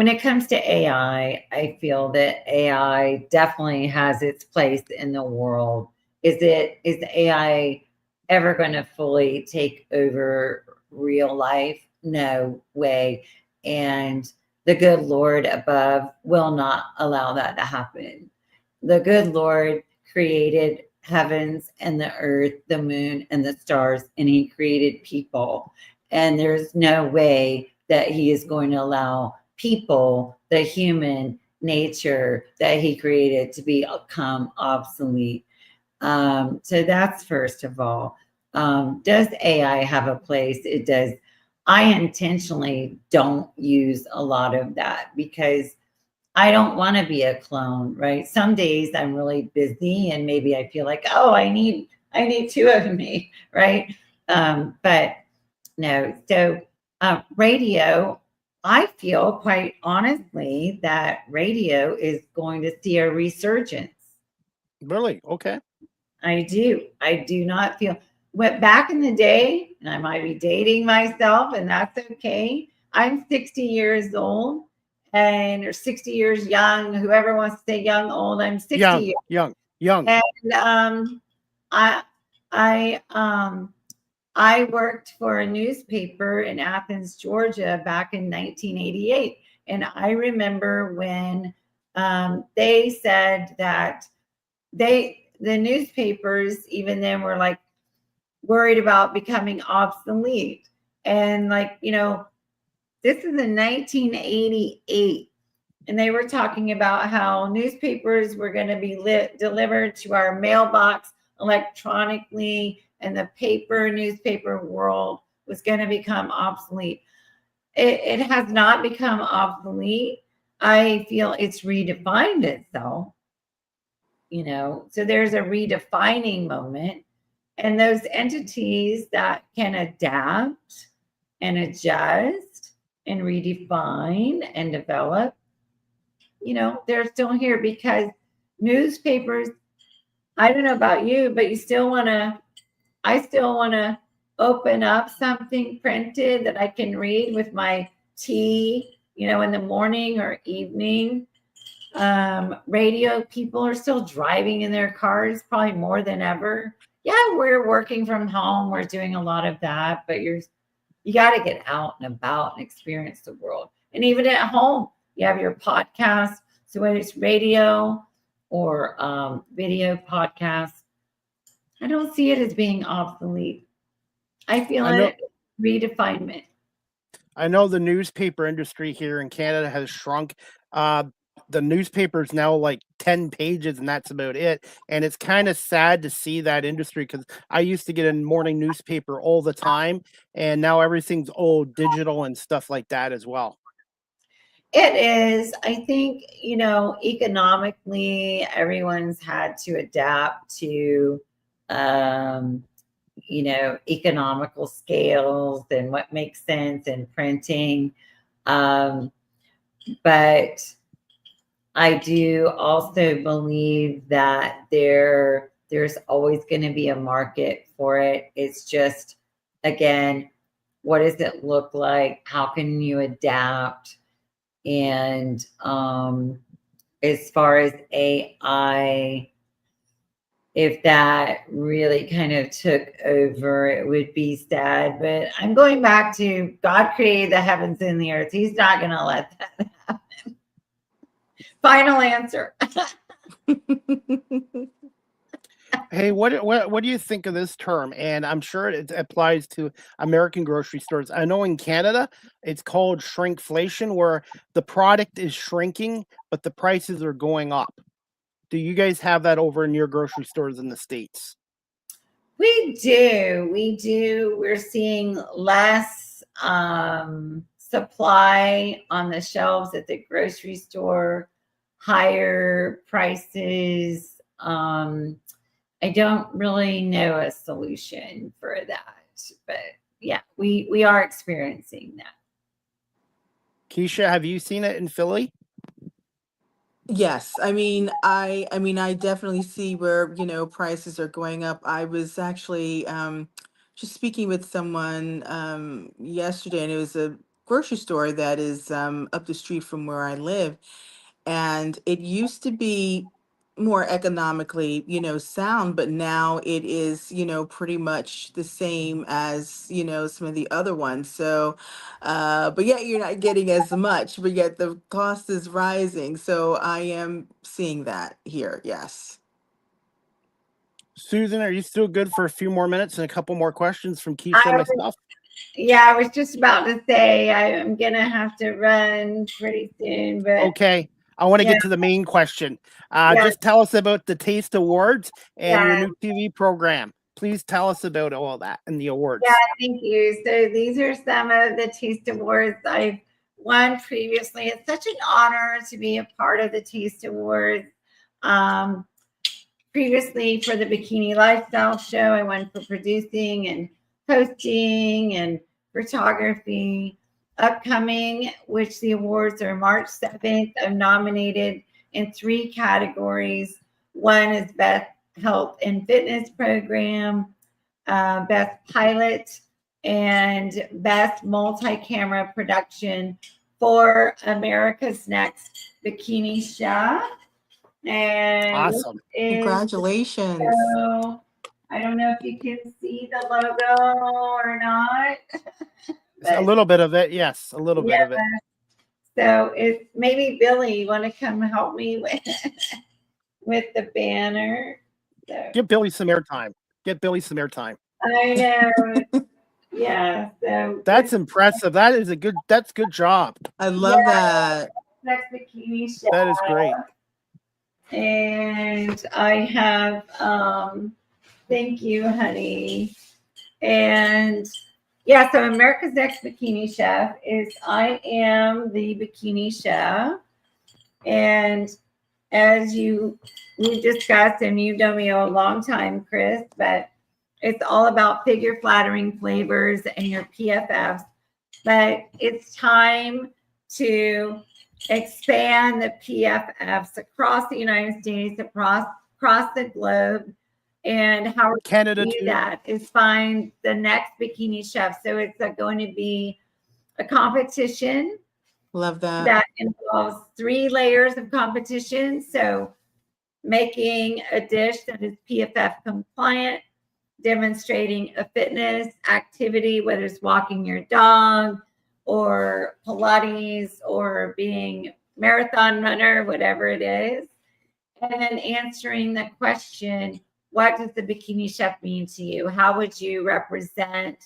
it comes to AI, I feel that AI definitely has its place in the world. Is the AI ever going to fully take over real life? No way. And the good Lord above will not allow that to happen. The good Lord created heavens and the earth, the moon and the stars, and he created people. And there's no way that he is going to allow people, the human nature that he created, to become obsolete. So that's first of all. Does AI have a place? It does. I intentionally don't use a lot of that because I don't want to be a clone, right? Some days I'm really busy and maybe I feel like, oh, I need two of me, right? But no. So radio, I feel quite honestly that radio is going to see a resurgence. Really? Okay. I do. I do not feel went back in the day, and I might be dating myself, and that's okay. I'm 60 years old and or 60 years young. Whoever wants to say young, old, I'm 60 years. Young. And I I worked for a newspaper in Athens, Georgia back in 1988. And I remember when they said that the newspapers even then were like worried about becoming obsolete. And like, this is in 1988. And they were talking about how newspapers were going to be delivered to our mailbox electronically, and the newspaper world was going to become obsolete. It has not become obsolete. I feel it's redefined itself, so there's a redefining moment. And those entities that can adapt and adjust and redefine and develop, they're still here because newspapers, I don't know about you, but I still want to open up something printed that I can read with my tea, in the morning or evening. Radio, people are still driving in their cars probably more than ever. Yeah, we're working from home. We're doing a lot of that, but you got to get out and about and experience the world. And even at home, you have your podcast. So whether it's radio or video podcast, I don't see it as being obsolete. I feel it redefinement. I know the newspaper industry here in Canada has shrunk. The newspaper is now like 10 pages and that's about it. And it's kind of sad to see that industry because I used to get a morning newspaper all the time. And now everything's digital and stuff like that as well. It is. I think, economically, everyone's had to adapt to, economical scales and what makes sense in printing. But I do also believe that there's always going to be a market for it. It's just, again, what does it look like? How can you adapt? And as far as AI, if that really kind of took over, it would be sad. But I'm going back to God created the heavens and the earth. He's not going to let that happen. Final answer. Hey, what do you think of this term? And I'm sure it applies to American grocery stores. I know in Canada, it's called shrinkflation, where the product is shrinking, but the prices are going up. Do you guys have that over in your grocery stores in the States? We do. We're seeing less supply on the shelves at the grocery store, higher prices. I don't really know a solution for that, but yeah, we are experiencing that. Kisha, have you seen it in Philly? Yes, I definitely see where, prices are going up. I was actually just speaking with someone yesterday, and it was a grocery store that is up the street from where I live. And it used to be more economically, sound, but now it is, pretty much the same as, some of the other ones. So, but yet you're not getting as much, but yet the cost is rising. So I am seeing that here. Yes. Susan, are you still good for a few more minutes and a couple more questions from Kisha I and was, myself? yeah, I was just about to say I'm gonna have to run pretty soon, but Okay. I want to yeah, get to the main question. yeah, Just tell us about the Taste Awards and your yeah, new TV program. Please tell us about all that and the yeah. awards. Thank you. So these are some of the Taste Awards I've won previously. It's such an honor to be a part of the Taste Awards. Um, Previously for the Bikini Lifestyle Show, I won for producing and hosting and photography. Upcoming, which the awards are March 7th, I'm nominated in 3 categories. One is Best Health and Fitness Program, Best Pilot, and Best Multi-Camera Production for America's Next Bikini Chef. And this Awesome. is Congratulations. so, I don't know if you can see the logo or not, A but little bit of it. Yes, a little yeah. bit of it. So it's maybe Billy, you want to come help me with with the banner? So Give Billy some airtime. Get Billy some airtime. I know, yeah. So That's impressive. That's good job. I yeah, love that. next bikini shop, That is great. and I have thank you, honey. And yeah, so America's Next Bikini Chef is I am the bikini chef. And as we discussed, and you've known me a long time, Chris, but it's all about figure flattering flavors and your PFFs. But it's time to expand the PFFs across the United States, across the globe. And how we Canada do too. that is find the next bikini chef. So it's going to be a competition Love that. that involves 3 layers of competition. So making a dish that is PFF compliant, demonstrating a fitness activity, whether it's walking your dog or Pilates or being marathon runner, whatever it is. And then answering the question, what does the bikini chef mean to you? How would you represent,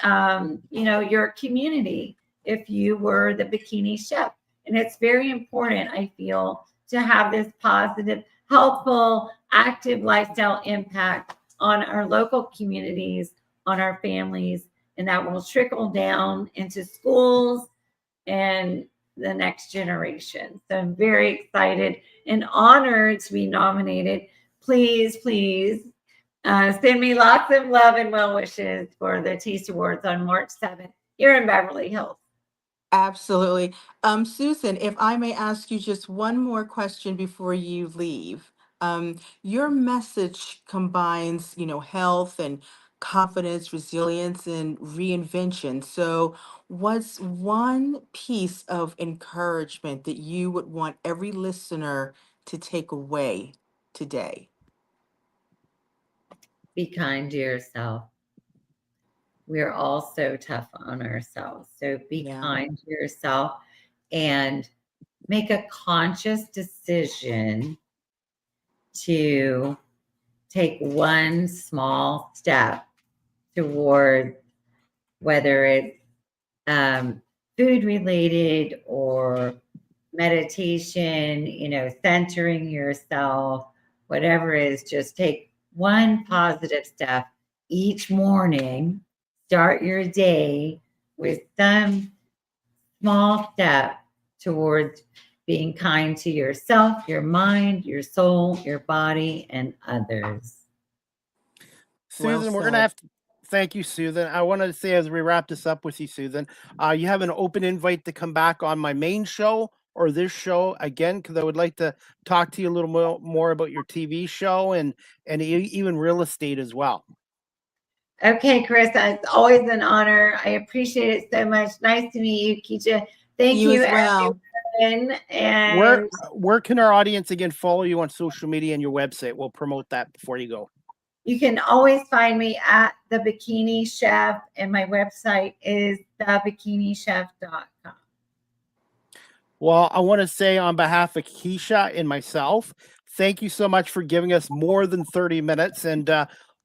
your community if you were the bikini chef? And it's very important, I feel, to have this positive, helpful, active lifestyle impact on our local communities, on our families, and that will trickle down into schools and the next generation. So I'm very excited and honored to be nominated. Please, please send me lots of love and well wishes for the Taste Awards on March 7th here in Beverly Hills. Absolutely. Susan, if I may ask you just one more question before you leave. Your message combines, health and confidence, resilience, and reinvention. So, what's one piece of encouragement that you would want every listener to take away today? Be kind to yourself. We're all so tough on ourselves. So be Yeah. kind to yourself and make a conscious decision to take one small step toward whether it's food related or meditation, centering yourself, whatever it is, just take one positive step each morning. Start your day with some small step towards being kind to yourself, your mind, your soul, your body, and others. Well Susan, we're gonna said. have to Thank you, Susan. I wanted to say as we wrap this up with you, Susan, you have an open invite to come back on my main show or this show again, because I would like to talk to you a little more about your TV show and even real estate as well. Okay, Chris, it's always an honor. I appreciate it so much. Nice to meet you, Kisha. Thank You you, as well. everyone. Where And where can our audience again follow you on social media and your website? We'll promote that before you go. you can always find me at The Bikini Chef, and my website is thebikinishef.com. Well, I want to say on behalf of Kisha and myself, thank you so much for giving us more than 30 minutes. And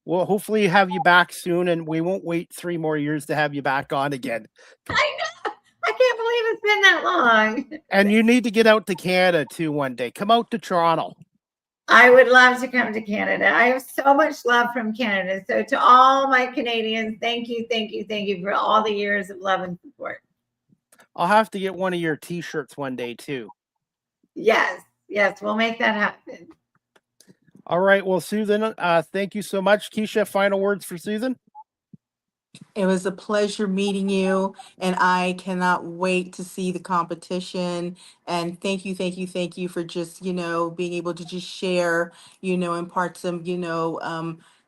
we'll hopefully have you back soon. And we won't wait 3 more years to have you back on again. I know. I can't believe it's been that long. And you need to get out to Canada too one day. Come out to Toronto. I would love to come to Canada. I have so much love from Canada. So to all my Canadians, thank you, thank you, thank you for all the years of love and support. I'll have to get one of your t-shirts one day too. Yes, yes, we'll make that happen. All right. Well, Susan, thank you so much. Kisha, final words for Susan? It was a pleasure meeting you, and I cannot wait to see the competition. And thank you, thank you, thank you for just, being able to just share, impart some,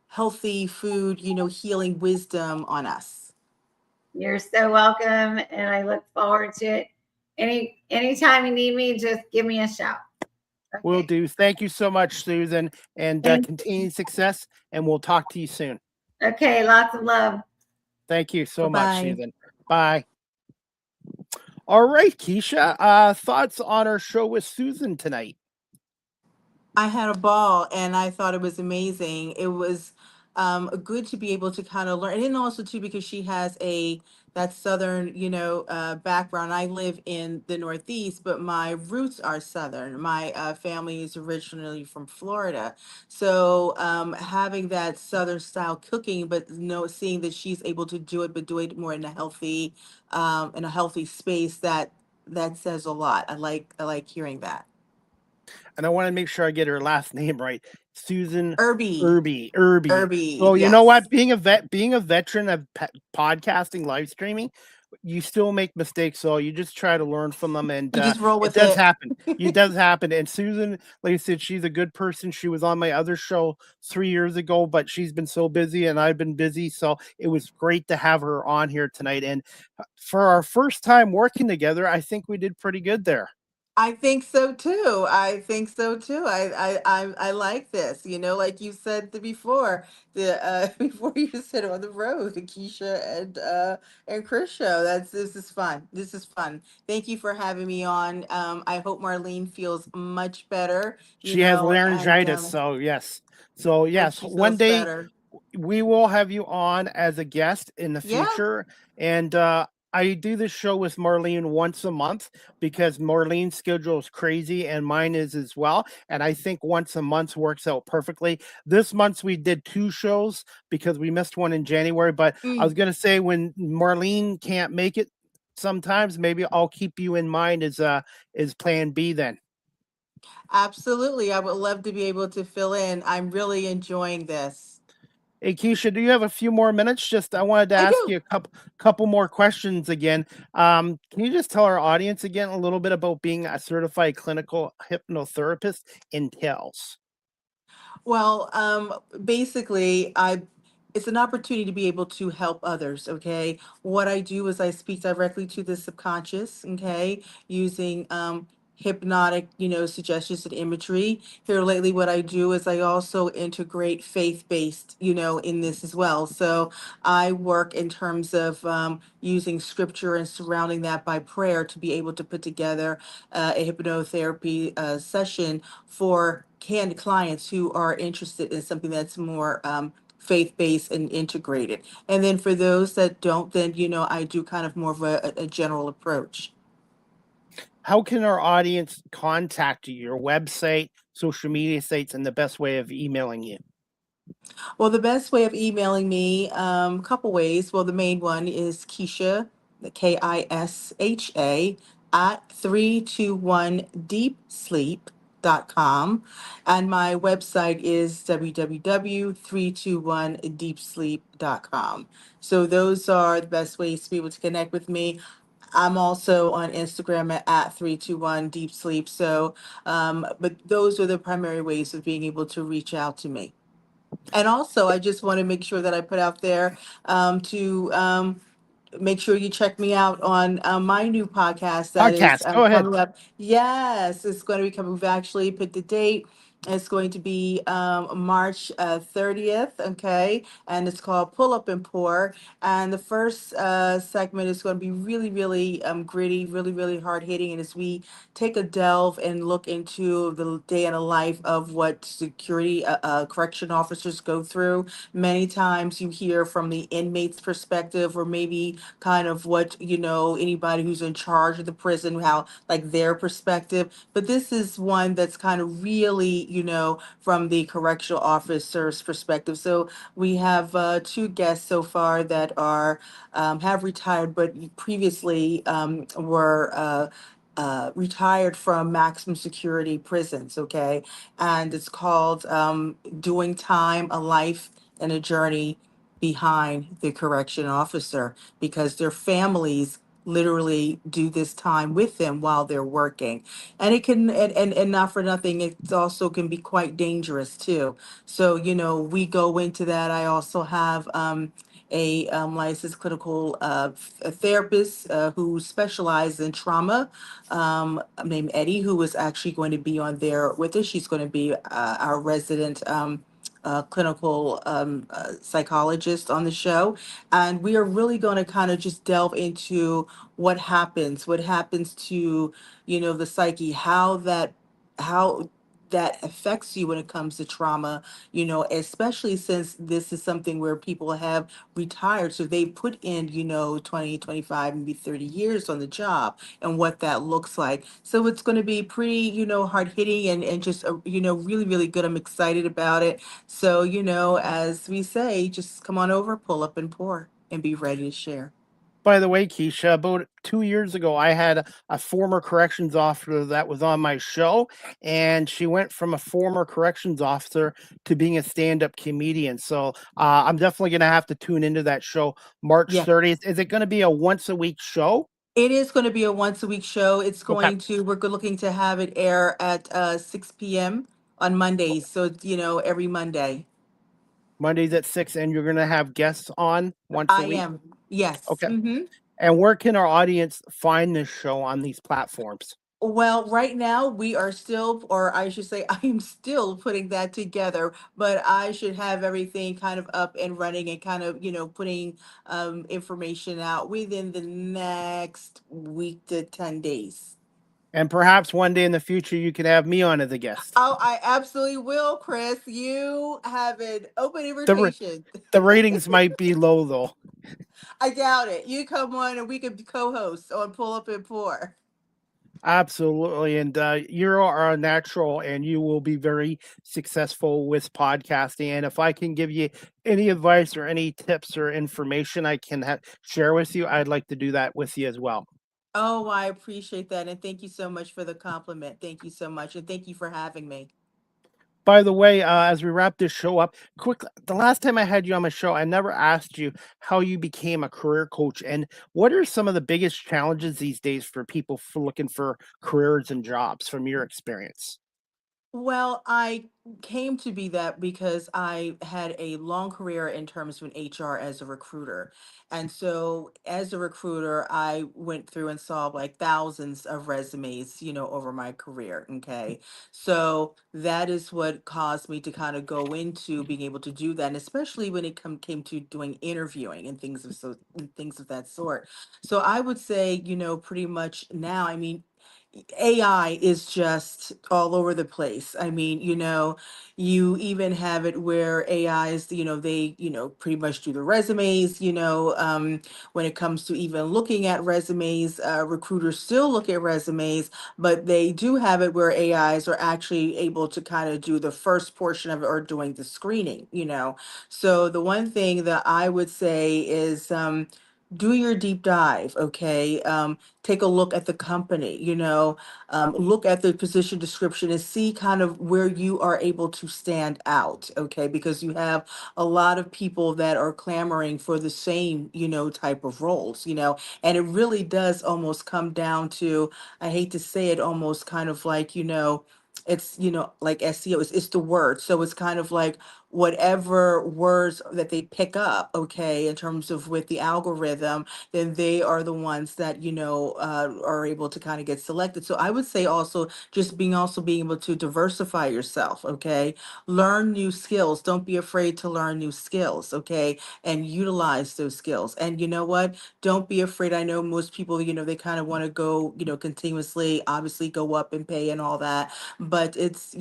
healthy food, healing wisdom on us. You're so welcome, and I look forward to it. Anytime you need me, just give me a shout. Okay. Will do. Thank you so much, Susan, and continued success, and we'll talk to you soon. Okay, lots of love. Thank you so much, Bye-bye. Susan. Bye. All right, Kisha, thoughts on our show with Susan tonight? I had a ball and I thought it was amazing. It was good to be able to kind of learn, and then also too because she has that southern, background. I live in the Northeast, but my roots are southern. My family is originally from Florida, so having that southern style cooking, but seeing that she's able to do it, but do it more in a healthy space, that says a lot. I like hearing that. And I want to make sure I get her last name right. Susan Irby. Irby. Irby, So you know yes. what? Being a veteran of podcasting, live streaming, you still make mistakes. So you just try to learn from them, and You just roll it with does it. happen. It does happen. And Susan, like I said, she's a good person. She was on my other show 3 years ago, but she's been so busy, and I've been busy. So it was great to have her on here tonight. And for our first time working together, I think we did pretty good there. I think so too. I think so too. I like this. Like you said before, the before you said on the road, the Keisha and Chris show. This is fun. This is fun. Thank you for having me on. I hope Marlene feels much better. She has And laryngitis, so yes. So hope yes, she one feels day better. we will have you on as a guest in the Yeah. future. And I do this show with Marlene once a month because Marlene's schedule is crazy and mine is as well. And I think once a month works out perfectly. This month we did 2 shows because we missed one in January. But I was Mm, going to say when Marlene can't make it, sometimes maybe I'll keep you in mind as plan B then. absolutely. I would love to be able to fill in. I'm really enjoying this. Hey, Keisha, do you have a few more minutes? Just I wanted to I ask do. you a couple more questions again. Can you just tell our audience again a little bit about being a certified clinical hypnotherapist entails? Well, basically, it's an opportunity to be able to help others. Okay, what I do is I speak directly to the subconscious. Okay, using hypnotic, suggestions and imagery. Here lately, what I do is I also integrate faith-based, in this as well. So I work in terms of using scripture and surrounding that by prayer to be able to put together a hypnotherapy session for canned clients who are interested in something that's more faith-based and integrated. And then for those that don't, then I do kind of more of a general approach. How can our audience contact you? Your website, social media sites, and the best way of emailing you? Well, the best way of emailing me, couple ways. Well, the main one is Kisha, the Kisha at 321 Deep Sleep deepsleep.com. And my website is www.321deepsleep.com. So those are the best ways to be able to connect with me. I'm also on Instagram at 321 Deep Sleep. So, but those are the primary ways of being able to reach out to me. And also, I just want to make sure that I put out there to make sure you check me out on my new podcast that is Podcast. Go ahead. coming up. Yes, it's going to be coming. We've actually picked the date. It's going to be March 30th, okay? And it's called Pull Up and Pour. And the first segment is going to be really, really gritty, really, really hard hitting. And as we take a delve and look into the day in the life of what security correction officers go through, many times you hear from the inmate's perspective, or maybe kind of what, anybody who's in charge of the prison, how like their perspective. But this is one that's kind of really, from the correctional officer's perspective. So we have two guests so far that are have retired, but previously were retired from maximum security prisons. Okay, and it's called "Doing Time: A Life and a Journey Behind the Correction Officer," because their families literally do this time with them while they're working. And it can, and not for nothing, it also can be quite dangerous too. So, we go into that. I also have a licensed clinical therapist who specializes in trauma, named Eddie, who is actually going to be on there with us. She's going to be our resident clinical psychologist on the show. And we are really going to kind of just delve into what happens to, the psyche, how that affects you when it comes to trauma, especially since this is something where people have retired. So they put in, 20, 25, maybe 30 years on the job, and what that looks like. So it's going to be pretty, hard hitting, and just, really, really good. I'm excited about it. So, as we say, just come on over, pull up and pour, and be ready to share. By the way, Keisha, about 2 years ago, I had a former corrections officer that was on my show, and she went from a former corrections officer to being a stand-up comedian. So I'm definitely going to have to tune into that show March Yeah. 30th. Is it going to be a once a week show? It is going to be a once a week show. Okay. We're looking to have it air at 6 p.m. on Mondays. So, every Monday. Mondays at 6, and you're going to have guests on once a I week? am. Yes. Okay. And where can our audience find this show on these platforms? Well, right now we are still, or I should say, I am still putting that together, but I should have everything kind of up and running and kind of, putting information out within the next week to 10 days. And perhaps one day in the future, you can have me on as a guest. Oh, I absolutely will, Chris. You have an open The, ra- invitation. the ratings might be low, though. I doubt it. You come on and we could co-host on Pull Up and Pour. Absolutely. And you are a natural, and you will be very successful with podcasting. And if I can give you any advice or any tips or information I can share with you, I'd like to do that with you as well. Oh, I appreciate that. And thank you so much for the compliment. Thank you so much. And thank you for having me. By the way, as we wrap this show up, quick, the last time I had you on my show, I never asked you how you became a career coach, and what are some of the biggest challenges these days for people for looking for careers and jobs from your experience? Well, I came to be that because I had a long career in terms of an HR as a recruiter. And so as a recruiter, I went through and saw like thousands of resumes, over my career. Okay. So that is what caused me to kind of go into being able to do that. And especially when it came to doing interviewing and things of that sort. So I would say, pretty much now, I mean, AI is just all over the place. I mean, you even have it where AIs, they, pretty much do the resumes, when it comes to even looking at resumes, recruiters still look at resumes, but they do have it where AIs are actually able to kind of do the first portion of it, or doing the screening. So the one thing that I would say is, do your deep dive, okay? Take a look at the company, look at the position description and see kind of where you are able to stand out, okay? Because you have a lot of people that are clamoring for the same, type of roles, and it really does almost come down to, I hate to say it, almost kind of like, it's, like SEO, it's the word. So it's kind of like whatever words that they pick up, okay, in terms of with the algorithm, then they are the ones that, are able to kind of get selected. So I would say also just being able to diversify yourself, okay? Learn new skills. Don't be afraid to learn new skills, okay? And utilize those skills. And you know what? Don't be afraid. I know most people, they kind of want to go, continuously, obviously go up in pay and all that. But it's,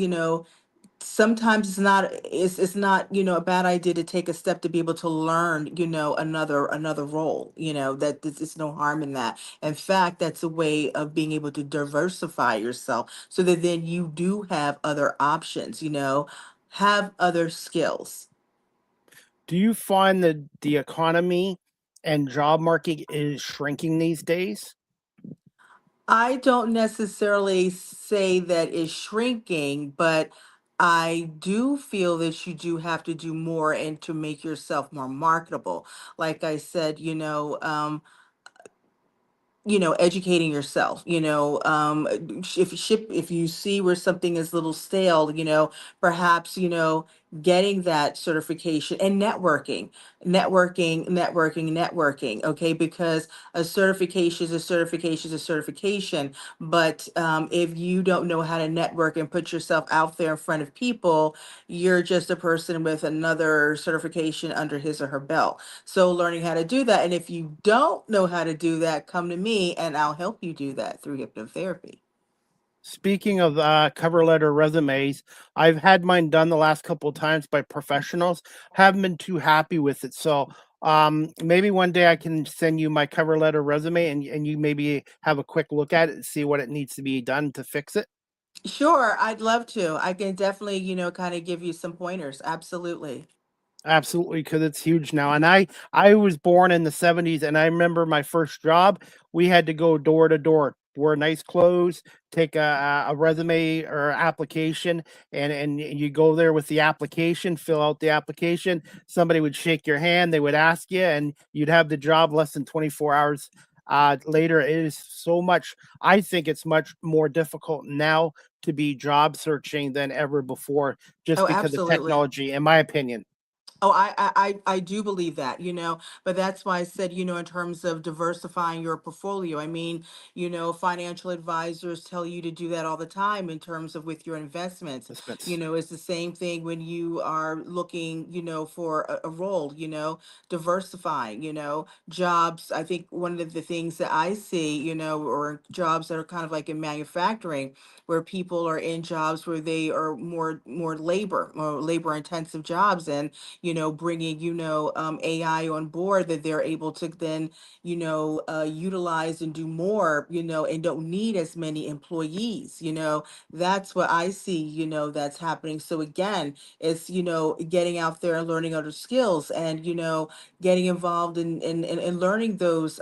sometimes it's not a bad idea to take a step to be able to learn another role, that this is no harm in that. In fact, that's a way of being able to diversify yourself so that then you do have other options, have other skills. Do you find that the economy and job market is shrinking these days? I don't necessarily say that it's shrinking, but I do feel that you do have to do more and to make yourself more marketable. Like I said, educating yourself, if you see where something is a little stale, perhaps, getting that certification and networking, okay, because a certification is a certification is a certification, but if you don't know how to network and put yourself out there in front of people, you're just a person with another certification under his or her belt. So learning how to do that. And if you don't know how to do that, come to me and I'll help you do that through hypnotherapy. Speaking of cover letter resumes, I've had mine done the last couple of times by professionals. Haven't been too happy with it. So maybe one day I can send you my cover letter resume and you maybe have a quick look at it and see what it needs to be done to fix it. Sure, I'd love to. I can definitely, kind of give you some pointers. Absolutely. Absolutely, because it's huge now. And I was born in the 70s, and I remember my first job. We had to go door to door, wear nice clothes, take a resume or application, and you go there with the application, fill out the application. Somebody would shake your hand, they would ask you, and you'd have the job less than 24 hours. Later, it is so much. I think it's much more difficult now to be job searching than ever before, just Oh, because of absolutely. technology, in my opinion. Oh, I do believe that, but that's why I said, in terms of diversifying your portfolio. I mean, financial advisors tell you to do that all the time in terms of with your investments. Participants. It's the same thing when you are looking, for a role, diversifying, jobs. I think one of the things that I see, or jobs that are kind of like in manufacturing, where people are in jobs where they are more labor intensive jobs, and bringing, AI on board, that they're able to then, utilize and do more, and don't need as many employees, that's what I see, that's happening. So again, it's, getting out there and learning other skills and, getting involved in learning those,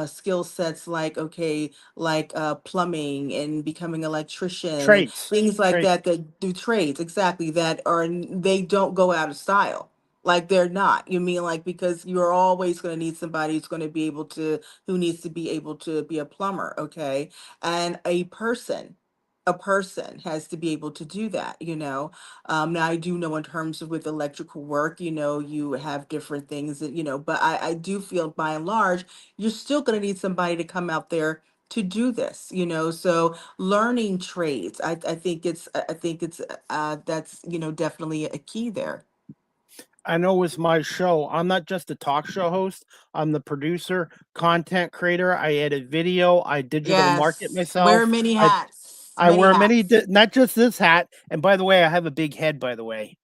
skill sets like, okay, like plumbing and becoming electrician and Trades. things like Trades. that, that do trades, exactly, that are they don't go out of style. Like they're not. You mean like because you're always going to need somebody who's going to be able to who needs to be able to be a plumber, okay? And a person has to be able to do that, now I do know in terms of with electrical work, you have different things that, but I do feel by and large you're still going to need somebody to come out there to do this, so learning trades, I think it's that's, definitely a key there. I know it's my show. I'm not just a talk show host. I'm the producer, content creator. I edit video. I digital market Yes, wear myself. many I hats, I many wear hats. not just this hat. And by the way, I have a big head. By the way,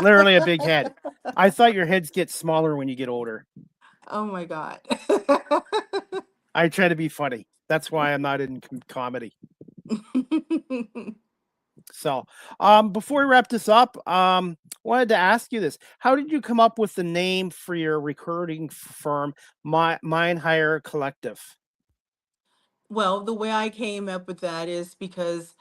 literally a big head. I thought your heads get smaller when you get older. Oh my God. I try to be funny. That's why I'm not in comedy. So, before we wrap this up, wanted to ask you this: how did you come up with the name for your recruiting firm, Mind Hire Collective? Well, the way I came up with that is because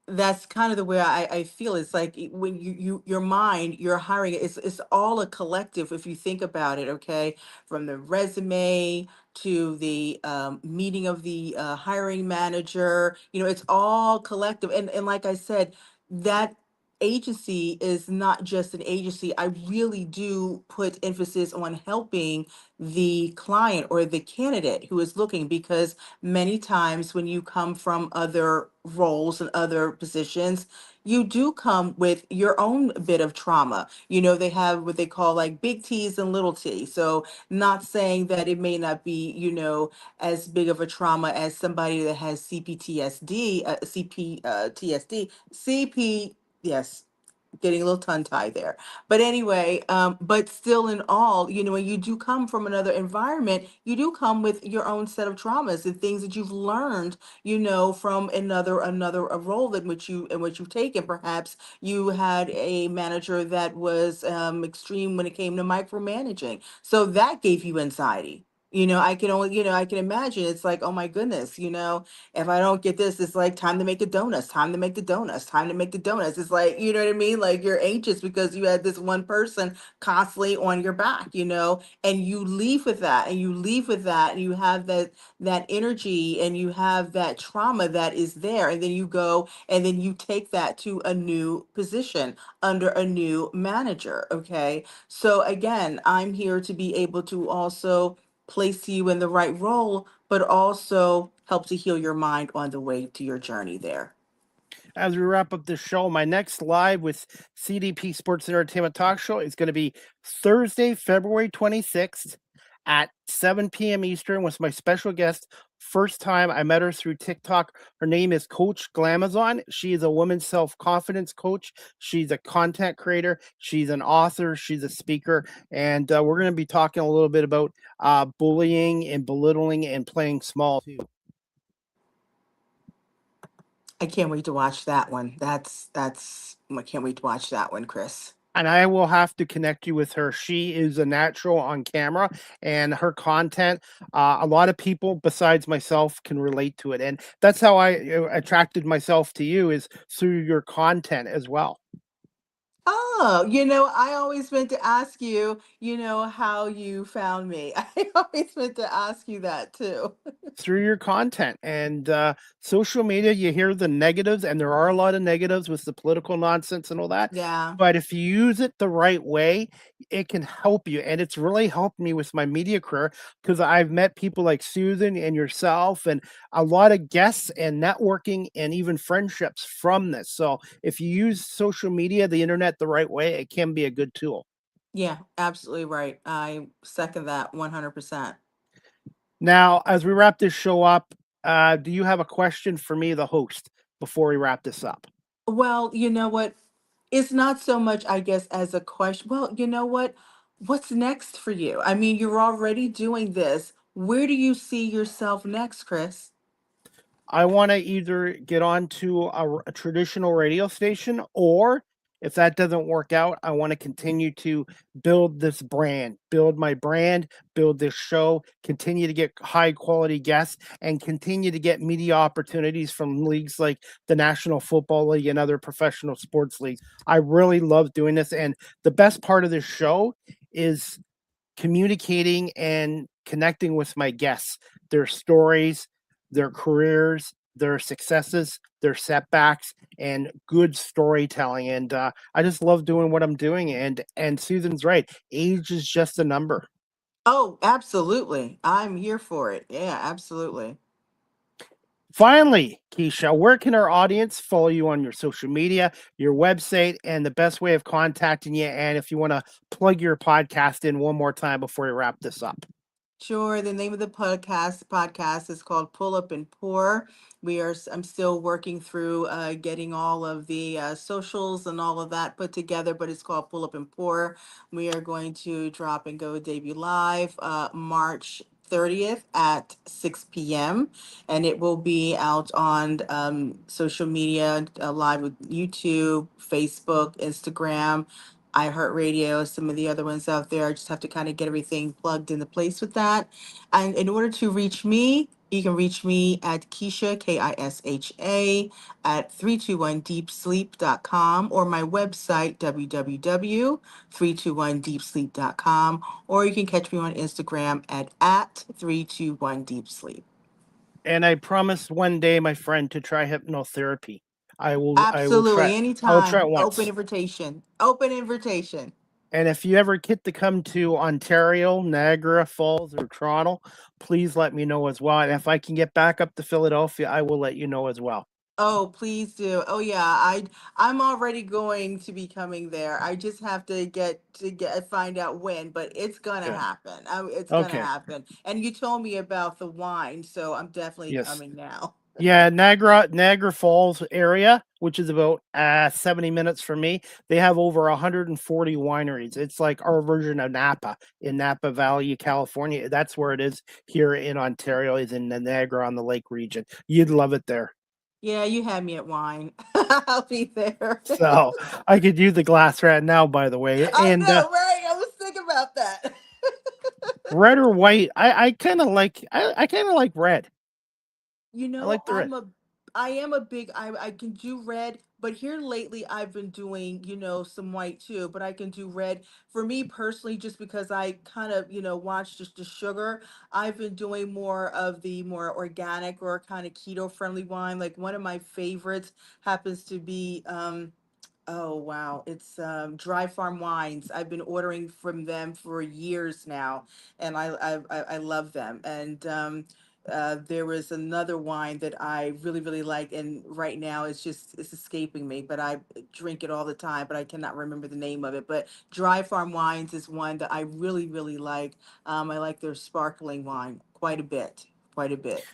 that's kind of the way I feel. It's like when your mind, you're hiring it, it's all a collective if you think about it, okay? From the resume to the meeting of the hiring manager, it's all collective. And like I said, that agency is not just an agency. I really do put emphasis on helping the client or the candidate who is looking, because many times when you come from other roles and other positions, you do come with your own bit of trauma. They have what they call like big T's and little T. So, not saying that it may not be, as big of a trauma as somebody that has CPTSD, TSD, CP, yes, getting a little tongue tied there. But anyway, but still in all, when you do come from another environment, you do come with your own set of traumas and things that you've learned, from another a role in which you've taken. Perhaps you had a manager that was extreme when it came to micromanaging. So that gave you anxiety. I can imagine it's like, oh my goodness, if I don't get this, it's like time to make the donuts, time to make the donuts, time to make the donuts. It's like, you know what I mean? Like you're anxious because you had this one person constantly on your back, and you leave with that and you leave with that and you have that energy and you have that trauma that is there. And then you go and then you take that to a new position under a new manager. Okay. So again, I'm here to be able to also place you in the right role, but also help to heal your mind on the way to your journey there. As we wrap up this show, my next live with CDP Sports Entertainment Talk Show is going to be Thursday, February 26th at 7 p.m. Eastern with my special guest. First time I met her through TikTok. Her name is Coach Glamazon. She is a women's self-confidence coach. She's a content creator. She's an author. She's a speaker. And we're going to be talking a little bit about bullying and belittling and playing small too. I can't wait to watch that one. I can't wait to watch that one, Chris. And I will have to connect you with her. She is a natural on camera, and her content, a lot of people besides myself can relate to it. And that's how I attracted myself to you, is through your content as well. Oh, I always meant to ask you, how you found me. I always meant to ask you that too. Through your content and social media, you hear the negatives, and there are a lot of negatives with the political nonsense and all that. Yeah. But if you use it the right way, it can help you. And it's really helped me with my media career, because I've met people like Susan and yourself and a lot of guests and networking and even friendships from this. So if you use social media, the internet, the right way, it can be a good tool. Yeah, absolutely right. I second that 100%. Now, as we wrap this show up, do you have a question for me, the host, before we wrap this up? Well, you know what? It's not so much, I guess, as a question. Well, you know what? What's next for you? I mean, you're already doing this. Where do you see yourself next, Chris? I want to either get onto a traditional radio station, or if that doesn't work out, I want to continue to build this brand, build my brand, build this show, continue to get high quality guests, and continue to get media opportunities from leagues like the National Football League and other professional sports leagues. I really love doing this. And the best part of this show is communicating and connecting with my guests, their stories, their careers, their successes, their setbacks, and good storytelling. And I just love doing what I'm doing. And Susan's right. Age is just a number. Oh, absolutely. I'm here for it. Yeah, absolutely. Finally, Kisha, where can our audience follow you on your social media, your website, and the best way of contacting you? And if you want to plug your podcast in one more time before we wrap this up. Sure. The name of the podcast is called Pull Up and Pour. I'm still working through getting all of the socials and all of that put together, but it's called Pull Up and Pour. We are going to drop and go debut live March 30th at 6 p.m. And it will be out on social media, live with YouTube, Facebook, Instagram, iHeartRadio, some of the other ones out there. I just have to kind of get everything plugged into place with that. And in order to reach me, you can reach me at Kisha, Kisha, at 321deepsleep.com, or my website, www.321deepsleep.com, or you can catch me on Instagram at 321deepsleep. And I promised one day, my friend, to try hypnotherapy. I will try. Absolutely. I will try Anytime. it Open once. invitation. Open invitation. And if you ever get to come to Ontario, Niagara Falls, or Toronto, please let me know as well. And if I can get back up to Philadelphia, I will let you know as well. Oh, please do. Oh yeah, I'm already going to be coming there. I just have to get find out when, but it's gonna Good. happen. It's gonna Okay. happen. And you told me about the wine, so I'm definitely Yes. coming now. Yeah, Niagara Falls area, which is about 70 minutes from me. They have over 140 wineries. It's like our version of Napa in Napa Valley, California. That's where it is here in Ontario, is in the Niagara on the Lake region. You'd love it there. Yeah, you had me at wine. I'll be there. So I could use the glass right now, by the way. I And know, right? I was thinking about that. red or white, I kind of like. I kind of like red. You I know, like the red. I am a big I can do red, but here lately I've been doing, some white too, but I can do red. For me personally, just because I kind of, watch just the sugar, I've been doing more of the more organic or kind of keto friendly wine. Like one of my favorites happens to be oh wow, it's Dry Farm Wines. I've been ordering from them for years now, and I love them. And there was another wine that I really really like, and right now it's escaping me. But I drink it all the time, but I cannot remember the name of it. But Dry Farm Wines is one that I really really like. I like their sparkling wine quite a bit, quite a bit.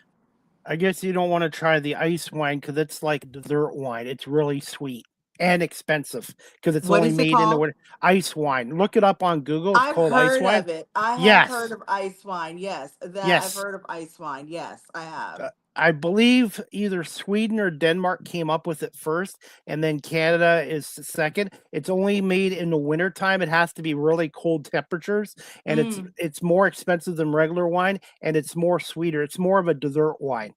I guess you don't want to try the ice wine because it's like dessert wine. It's really sweet and expensive because it's What only is it made in the called? winter. Ice wine. Look it up on Google. It's I've called ice heard wine. of it. I have heard Yes, of ice wine. Yes, that I've yes. heard of ice wine. Yes, I have. I believe either Sweden or Denmark came up with it first, and then Canada is second. It's only made in the wintertime. It has to be really cold temperatures, and Mm. it's more expensive than regular wine, and it's more sweeter. It's more of a dessert wine.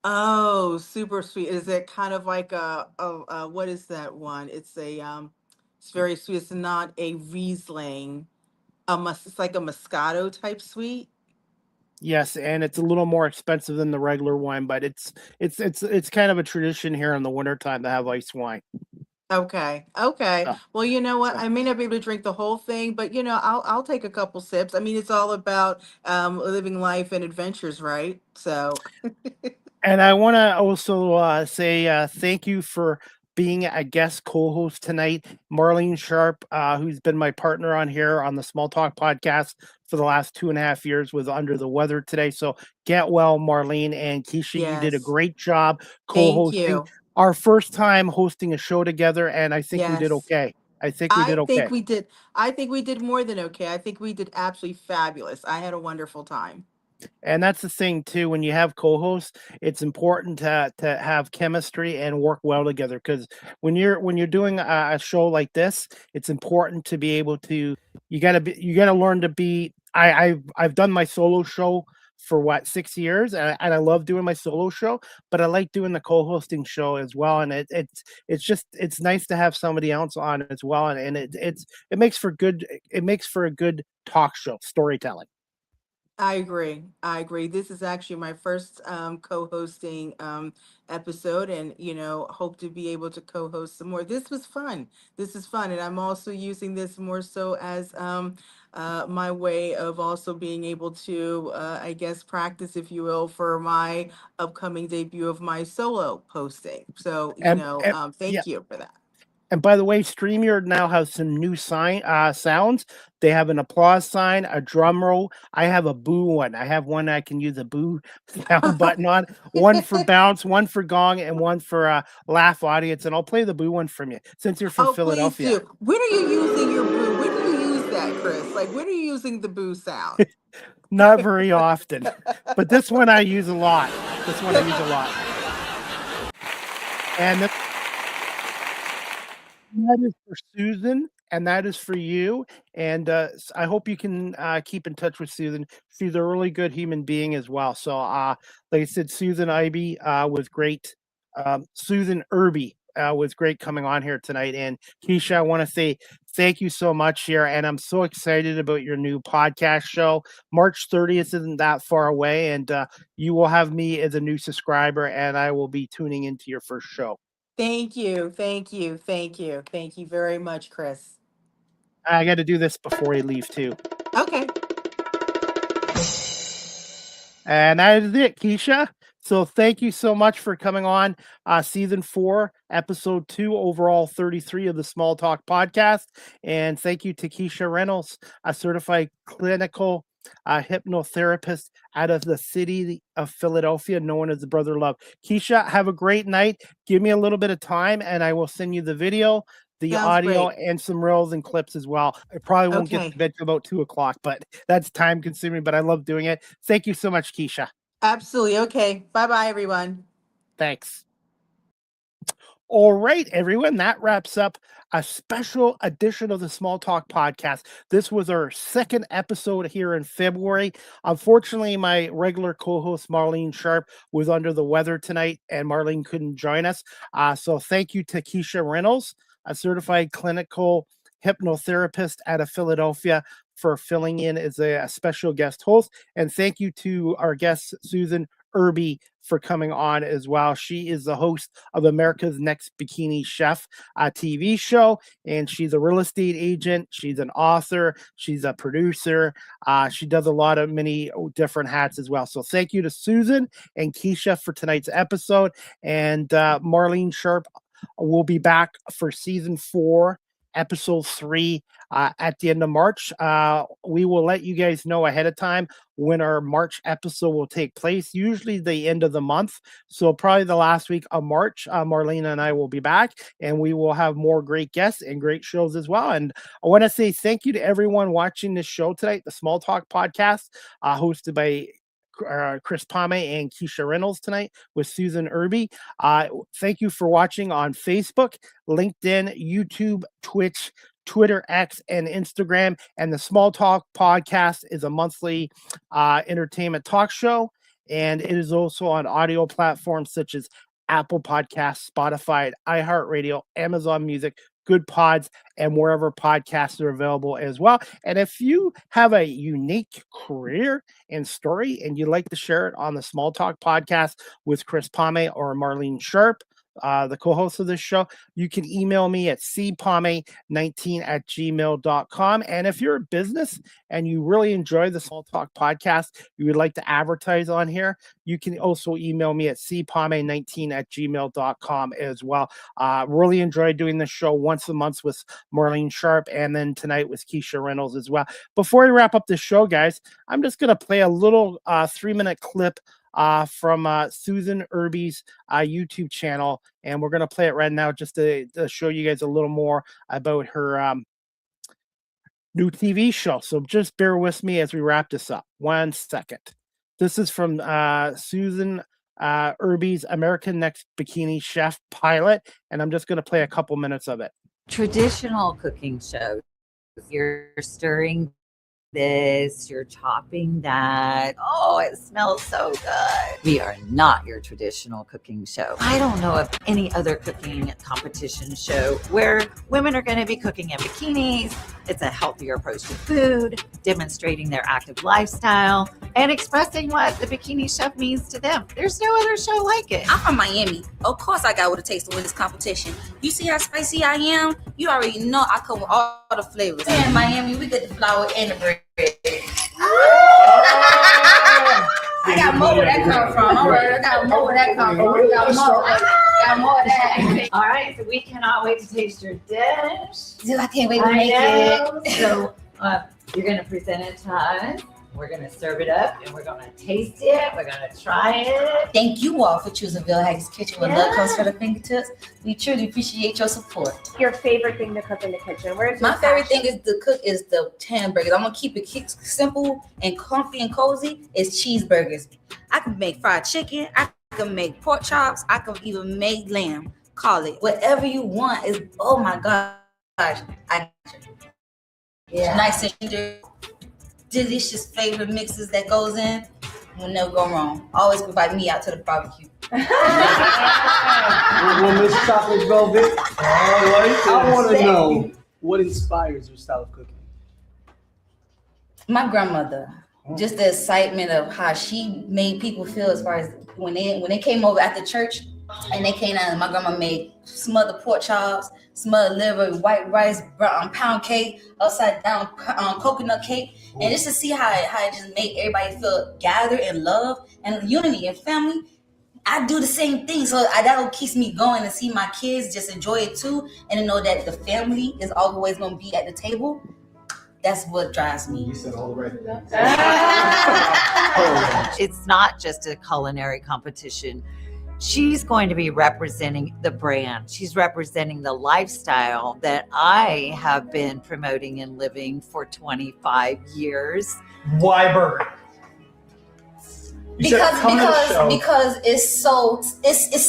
Oh, super sweet. Is it kind of like what is that one? It's very sweet. It's not a Riesling. It's like a Moscato type sweet. Yes, and it's a little more expensive than the regular wine, but it's kind of a tradition here in the wintertime to have ice wine. Okay. Okay. So, Well, you know what? so I may not be able to drink the whole thing, but I'll take a couple sips. I mean, it's all about living life and adventures, right? So, and I want to also say thank you for being a guest co-host tonight, Marlene Sharp, who's been my partner on here on the Small Talk podcast for the last 2.5 years, was under the weather today. So get well, Marlene, and Keisha. You did a yes. great job Thank co-hosting. you. Our first time hosting a show together, and I think we did Yes. okay. I think we did I think okay. we did. I think we did more than okay. I think we did absolutely fabulous. I had a wonderful time. And that's the thing too. When you have co-hosts, it's important to have chemistry and work well together. Because when you're doing a show like this, it's important to be able to. You gotta learn to be. I've done my solo show for what 6 years, and I love doing my solo show, but I like doing the co-hosting show as well. And it's just it's nice to have somebody else on as well, and it makes for good. It makes for a good talk show storytelling. I agree. I agree. This is actually my first co-hosting episode, and hope to be able to co-host some more. This was fun. This is fun, and I'm also using this more so as my way of also being able to, I guess, practice, if you will, for my upcoming debut of my solo posting. So, And yeah. thank you for that. And by the way, StreamYard now has some new sounds. They have an applause sign, a drum roll. I have a boo one. I have one I can use a boo sound button on. One for bounce, one for gong, and one for laugh audience. And I'll play the boo one from you since you're from Oh, please Philadelphia. do. When are you using your brew? When do you use that, Chris? Like, when are you using the boo sound? Not very often, but this one I use a lot. And that is for Susan, and that is for you. And I hope you can keep in touch with Susan. She's a really good human being as well. So, like I said, Susan Ivy was great. Susan Irby was great coming on here tonight. And Kisha, I want to say thank you so much here. And I'm so excited about your new podcast show. March 30th isn't that far away. And you will have me as a new subscriber, and I will be tuning into your first show. Thank you. Thank you. Thank you. Thank you very much, Chris. I got to do this before I leave too. Okay. And that is it, Kisha. So thank you so much for coming on season 4, episode 2, overall 33 of the Small Talk podcast. And thank you to Kisha Reynolds, a certified clinical hypnotherapist out of the city of Philadelphia, known as the Brother Love. Kisha, have a great night. Give me a little bit of time and I will send you the video, the Sounds audio, great. and some reels and clips as well. I probably won't get Okay. to bed till about 2:00, but that's time consuming, but I love doing it. Thank you so much, Kisha. Absolutely. Okay. Bye-bye, everyone. Thanks. All right, everyone, that wraps up a special edition of the Small Talk podcast. This was our second episode here in February. Unfortunately, my regular co-host Marlene Sharp was under the weather tonight, and Marlene couldn't join us. So thank you to Kisha Reynolds, a certified clinical hypnotherapist out of Philadelphia, for filling in as a special guest host. And thank you to our guest, Susan Irby, for coming on as well. She is the host of America's Next Bikini Chef TV show, and she's a real estate agent. She's an author. She's a producer. She does a lot of many different hats as well. So thank you to Susan and Kisha for tonight's episode. And Marlene Sharp will be back for season 4, episode 3 at the end of March. We will let you guys know ahead of time when our March episode will take place, usually the end of the month. So probably the last week of March, Marlena and I will be back, and we will have more great guests and great shows as well. And I want to say thank you to everyone watching this show tonight, the Small Talk podcast, hosted by Chris Pame and Kisha Reynolds tonight with Susan Irby. Thank you for watching on Facebook, LinkedIn, YouTube, Twitch, Twitter, X, and Instagram. And the Small Talk podcast is a monthly entertainment talk show, and it is also on audio platforms such as Apple Podcasts, Spotify, iHeartRadio, Amazon Music, Good Pods, and wherever podcasts are available as well. And if you have a unique career and story and you'd like to share it on the Small Talk podcast with Chris Pame or Marlene Sharp, the co-host of this show, you can email me at cpame19@gmail.com. And if you're a business and you really enjoy the Small Talk podcast, you would like to advertise on here, you can also email me at cpame19@gmail.com as well. Really enjoy doing this show once a month with Marlene Sharp, and then tonight with Kisha Reynolds as well. Before we wrap up the show, guys, I'm just going to play a little 3-minute clip from Susan Irby's YouTube channel, and we're going to play it right now just to show you guys a little more about her new TV show. So just bear with me as we wrap this up. 1 second. This is from Susan Irby's American Next Bikini Chef pilot, and I'm just going to play a couple minutes of it. Traditional cooking shows, you're stirring this, you're chopping that. Oh, it smells so good. We are not your traditional cooking show. I don't know of any other cooking competition show where women are going to be cooking in bikinis. It's a healthier approach to food, demonstrating their active lifestyle, and expressing what the bikini chef means to them. There's no other show like it. I'm from Miami. Of course I got what it takes to win this competition. You see how spicy I am? You already know I come with all the flavors. In Miami, we get the flour and the bread. I got more where that come from. All right, I got more where that come from. I got more of that. All right, so we cannot wait to taste your dish. Dude, I can't wait to make it. So you're going to present it to us. We're going to serve it up and we're going to taste it. We're going to try it. Thank you all for choosing Bill Haggis Kitchen where love comes from the fingertips. We truly appreciate your support. Your favorite thing to cook in the kitchen? Where's My your favorite passion? thing is to cook is the hamburgers. I'm gonna keep it simple and comfy and cozy. It's cheeseburgers. I can make fried chicken. I can make pork chops. I can even make lamb. Call it whatever you want. Is oh my gosh, nice and tender, delicious flavor mixes that goes in. Will never go wrong. Always invite me out to the barbecue. Well, Miss Chocolate Velvet, all right. I want to know what inspires your style of cooking. My grandmother, just the excitement of how she made people feel as far as when they came over after church and they came out, my grandma made smothered pork chops, smothered liver, white rice, pound cake, upside down coconut cake, and just to see how it just made everybody feel gathered and love and unity and family. I do the same thing, so that keeps me going and see my kids just enjoy it too, and to know that the family is always going to be at the table. That's what drives me. You said all the right things. It's not just a culinary competition. She's going to be representing the brand. She's representing the lifestyle that I have been promoting and living for 25 years. Why burger? Because it's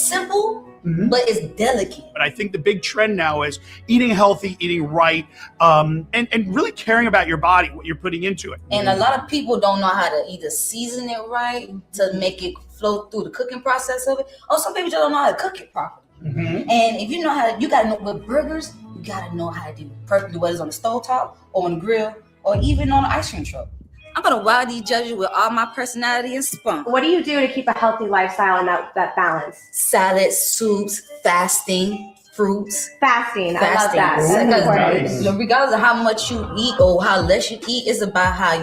simple, but it's delicate. But I think the big trend now is eating healthy, eating right, and really caring about your body, what you're putting into it. And a lot of people don't know how to either season it right to make it flow through the cooking process of it, or some people just don't know how to cook it properly. And if you know how to, you gotta know with burgers, you gotta know how to do it perfectly, whether it's on the stovetop or on the grill or even on the ice cream truck. I'm gonna wow these judges with all my personality and spunk. What do you do to keep a healthy lifestyle and that balance? Salads, soups, fasting, fruits. Fasting. I love that. That's important. Regardless of how much you eat or how less you eat, it's about how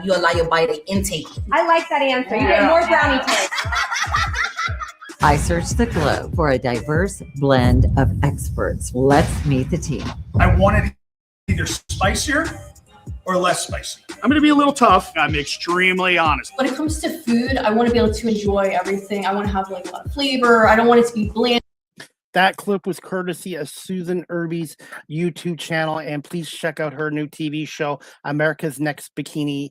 you allow your body to intake. I like that answer. You get more brownie points. I searched the globe for a diverse blend of experts. Let's meet the team. I wanted either spicier or less spicy. I'm going to be a little tough. I'm extremely honest. When it comes to food, I want to be able to enjoy everything. I want to have like a lot of flavor. I don't want it to be bland. That clip was courtesy of Susan Irby's YouTube channel, and please check out her new TV show, America's Next Bikini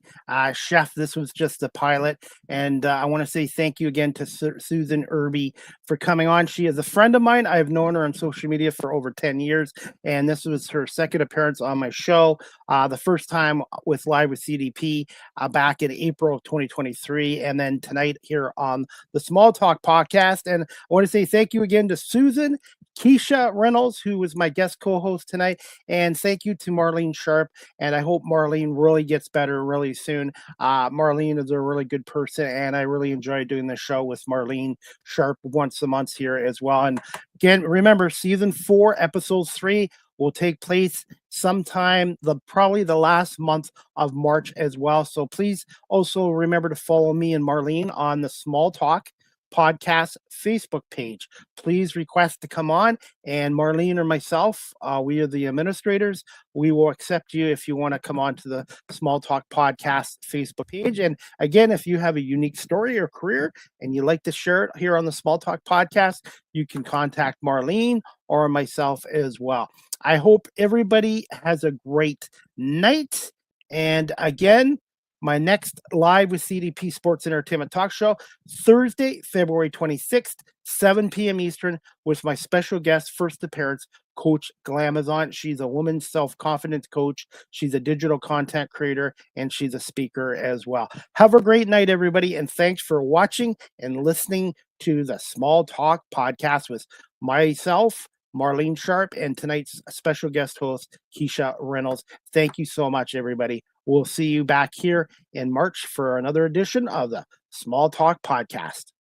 Chef. This was just a pilot, and I want to say thank you again to Susan Irby for coming on. She is a friend of mine. I've known her on social media for over 10 years, and this was her second appearance on my show. The first time with Live with C-DBT back in April of 2023, and then tonight here on the Small Talk podcast. And I want to say thank you again to Susan, Kisha Reynolds, who was my guest co-host tonight, and thank you to Marlene Sharp, and I hope Marlene really gets better really soon. Marlene is a really good person, and I really enjoy doing the show with Marlene Sharp once a month here as well. And again, remember, season 4, episode 3 will take place sometime probably the last month of March as well. So please also remember to follow me and Marlene on the Small Talk podcast Facebook page. Please request to come on, and Marlene or myself, we are the administrators. We will accept you if you want to come on to the Small Talk podcast Facebook page. And again, if you have a unique story or career and you'd like to share it here on the Small Talk podcast, you can contact Marlene or myself as well. I hope everybody has a great night. And again, my next Live with C-DBT Sports Entertainment Talk Show, Thursday, February 26th, 7 p.m. Eastern, with my special guest, first appearance, Coach Glamazon. She's a woman's self-confidence coach. She's a digital content creator, and she's a speaker as well. Have a great night, everybody, and thanks for watching and listening to the Small Talk podcast with myself, Marlene Sharp, and tonight's special guest host, Kisha Reynolds. Thank you so much, everybody. We'll see you back here in March for another edition of the Small Talk podcast.